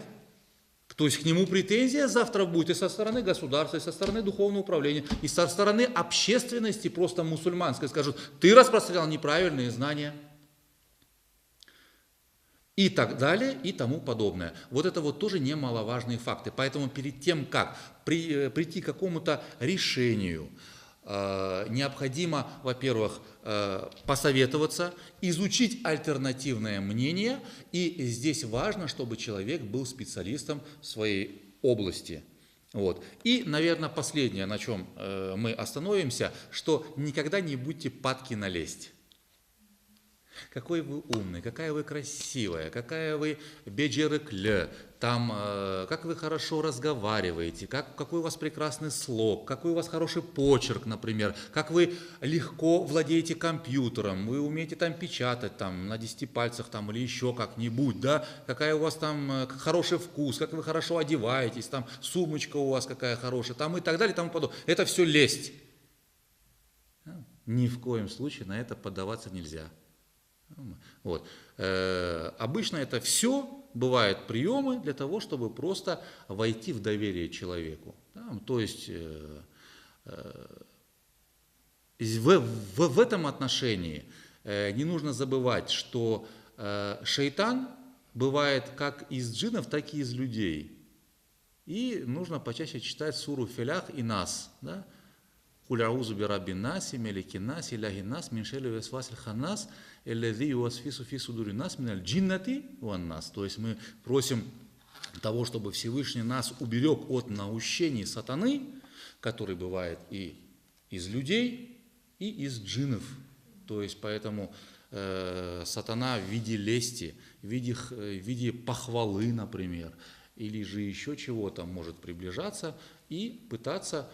B: То есть к нему претензия завтра будет и со стороны государства, и со стороны духовного управления, и со стороны общественности просто мусульманской. Скажут, ты распространял неправильные знания. И так далее, и тому подобное. Вот это тоже немаловажные факты. Поэтому перед тем, как прийти к какому-то решению, необходимо, во-первых, посоветоваться, изучить альтернативное мнение. И здесь важно, чтобы человек был специалистом в своей области. Вот. И, наверное, последнее, на чем мы остановимся, что никогда не будьте падки на лесть. Какой вы умный, какая вы красивая, какая вы беджерекле, как вы хорошо разговариваете, какой у вас прекрасный слог, какой у вас хороший почерк, например, как вы легко владеете компьютером, вы умеете печатать на 10 пальцах или еще как-нибудь, да, какая у вас хороший вкус, как вы хорошо одеваетесь, сумочка у вас какая хорошая, и так далее, и тому подобное. Это все лесть. Ни в коем случае на это поддаваться нельзя. Вот. Обычно это все бывают приемы для того, чтобы просто войти в доверие человеку. То есть в этом отношении не нужно забывать, что шайтан бывает как из джиннов, так и из людей. И нужно почаще читать суру Фелях и Нас. Да? Куль аузу бирабби наси, мелики наси, ляхи нас, миншели весвасель ханас, эллези уасфису фисудури нас, миналь джиннати ван нас. То есть мы просим того, чтобы Всевышний нас уберег от наущений сатаны, который бывает и из людей, и из джиннов. То есть поэтому сатана в виде лести, в виде похвалы, например, или же еще чего-то может приближаться и пытаться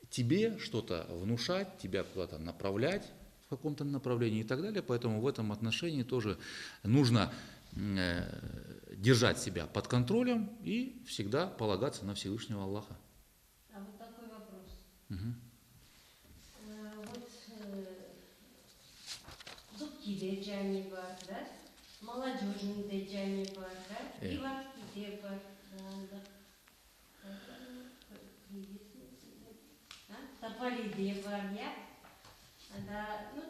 B: тебе что-то внушать, тебя куда-то направлять в каком-то направлении и так далее. Поэтому в этом отношении тоже нужно держать себя под контролем и всегда полагаться на Всевышнего Аллаха.
C: А вот такой вопрос. Зубки дежани бар, да? Молодежный дежани бар, да? Приватки де бар, да? Tapali'de var ya,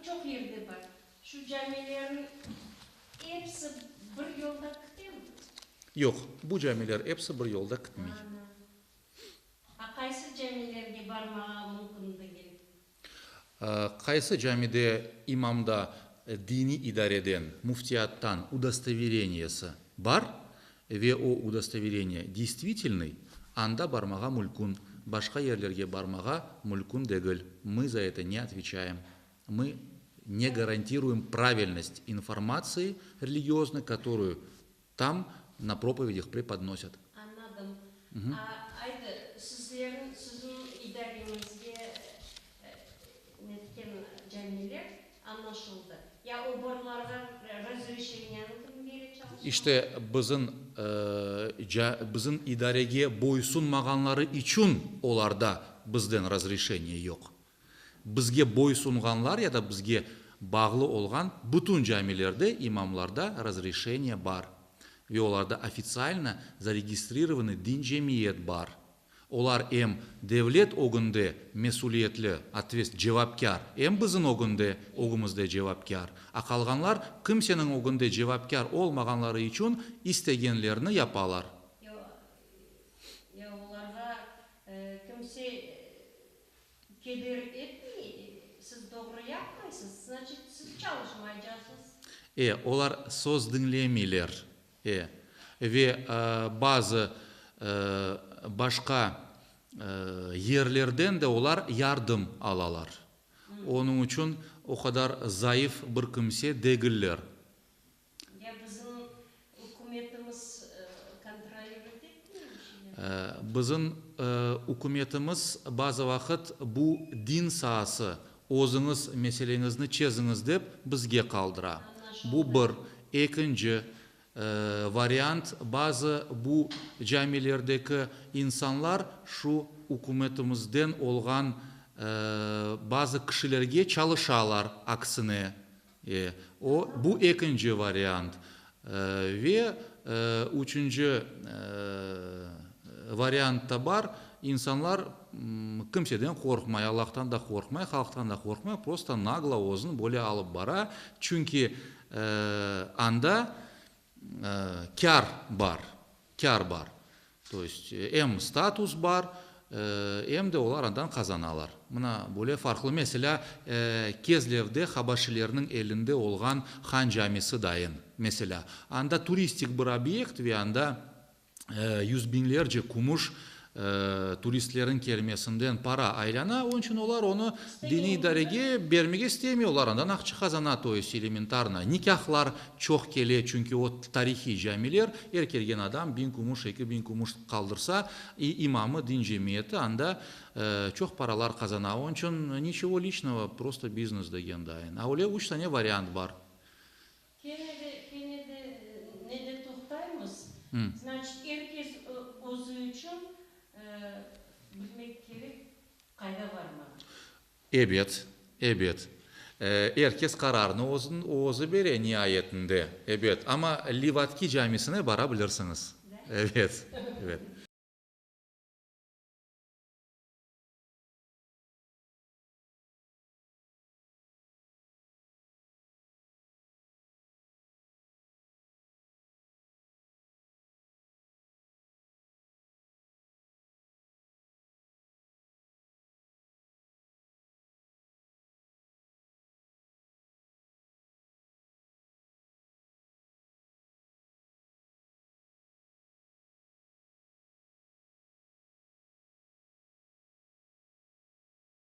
C: çok yerde var. Şu camilerin hepsi bir yolda gidiyor mu?
B: Yok, bu camiler hepsi bir yolda gitmiyor.
C: Qaysi camilerge barmağa mümkünlüğü?
B: Qaysi camide imamda dini idareden, muftiyattan удостоверениесі бар, ve o удостоверение действительный, анда бармаға мүлкун. Башқа ерлерге бармаға мүлкун дегіл. Мы за это не отвечаем. Мы не гарантируем правильность информации религиозной, которую там на проповедях преподносят.
C: Anladım. Aydı, sizin idarenizde netken camiler anlaşıldı. Ya o barlarga разрешениені kim бере çalışıyor?
B: İşte bizim idarege boysunmaganları için olarda bizden разрешение yok. Bizge boysunganlar ya da bizge bağlı olgan bütün camilerde, imamlarda разрешение бар. Ve olarda официально зарегистрированы din cemiyet бар. Olar hem devlet ogünde mesuliyetli, cevapkar, hem bizim ogünde, ogumuzda cevapkar. Akalganlar kimsenin ogünde cevapkar olmaganları için istegenlerini yaparlar.
C: Ya onlarga kimse keder etmiyor. Siz doğru yapmaysınız. Значит, siz çalışmayacaksınız.
B: Olar söz dinlemiyorlar. Ve bazı başka yerlerden de olar yardım alalar. Onun için o kadar zayıf bir kimse değiller.
C: Ya bizim hükümetimiz kontrol etmiyor.
B: Bizim hükümetimiz bazı vakit bu din sahası o'zingiz meselenizni çözünüz deb bizge kaldıra. Bu bir. İkinci variant, bazı bu camilerdeki insanlar şu hükümetimizden olgan bazı kişilerge çalışalar aksine. Bu ikinci variant. Ve üçüncü variantta var, insanlar kimseden korkmay, Allah'tan da korkmay, halktan da korkmay, просто нагло o'zini böyle alıp bara. Çünkü anda kar var. То есть hem status var, hem de olar andan kazanalar. Buna böyle farklı. Mesela Kezlev'de Habaşilerinin elinde olgan Han Camisi dayın. Mesela anda turistik bir obyekt ve anda yüz binlerce kumuş turistlerin kelmesinden para aylana, onun için olar onu dini idarege vermege istemiyorlar. Andan akçı kazana, то есть elementarna. Nikahlar çok kele, çünkü o tarihi camiler, erkelgen adam 1000 kumuş, 2000 kumuş kaldırsa, imamı, din cemiyeti anda çok paralar kazana. Onun için ничего личного, просто бизнес деген dayın. A öyle 3 tane variant var.
C: Gene de ne de toktayımız. Значит, herkes özü için bilmek gerek, kayda var mı?
B: Evet. Herkes kararını ozu bere nihayetinde. Evet. Ama Livatki camisine barabilirsiniz. Evet.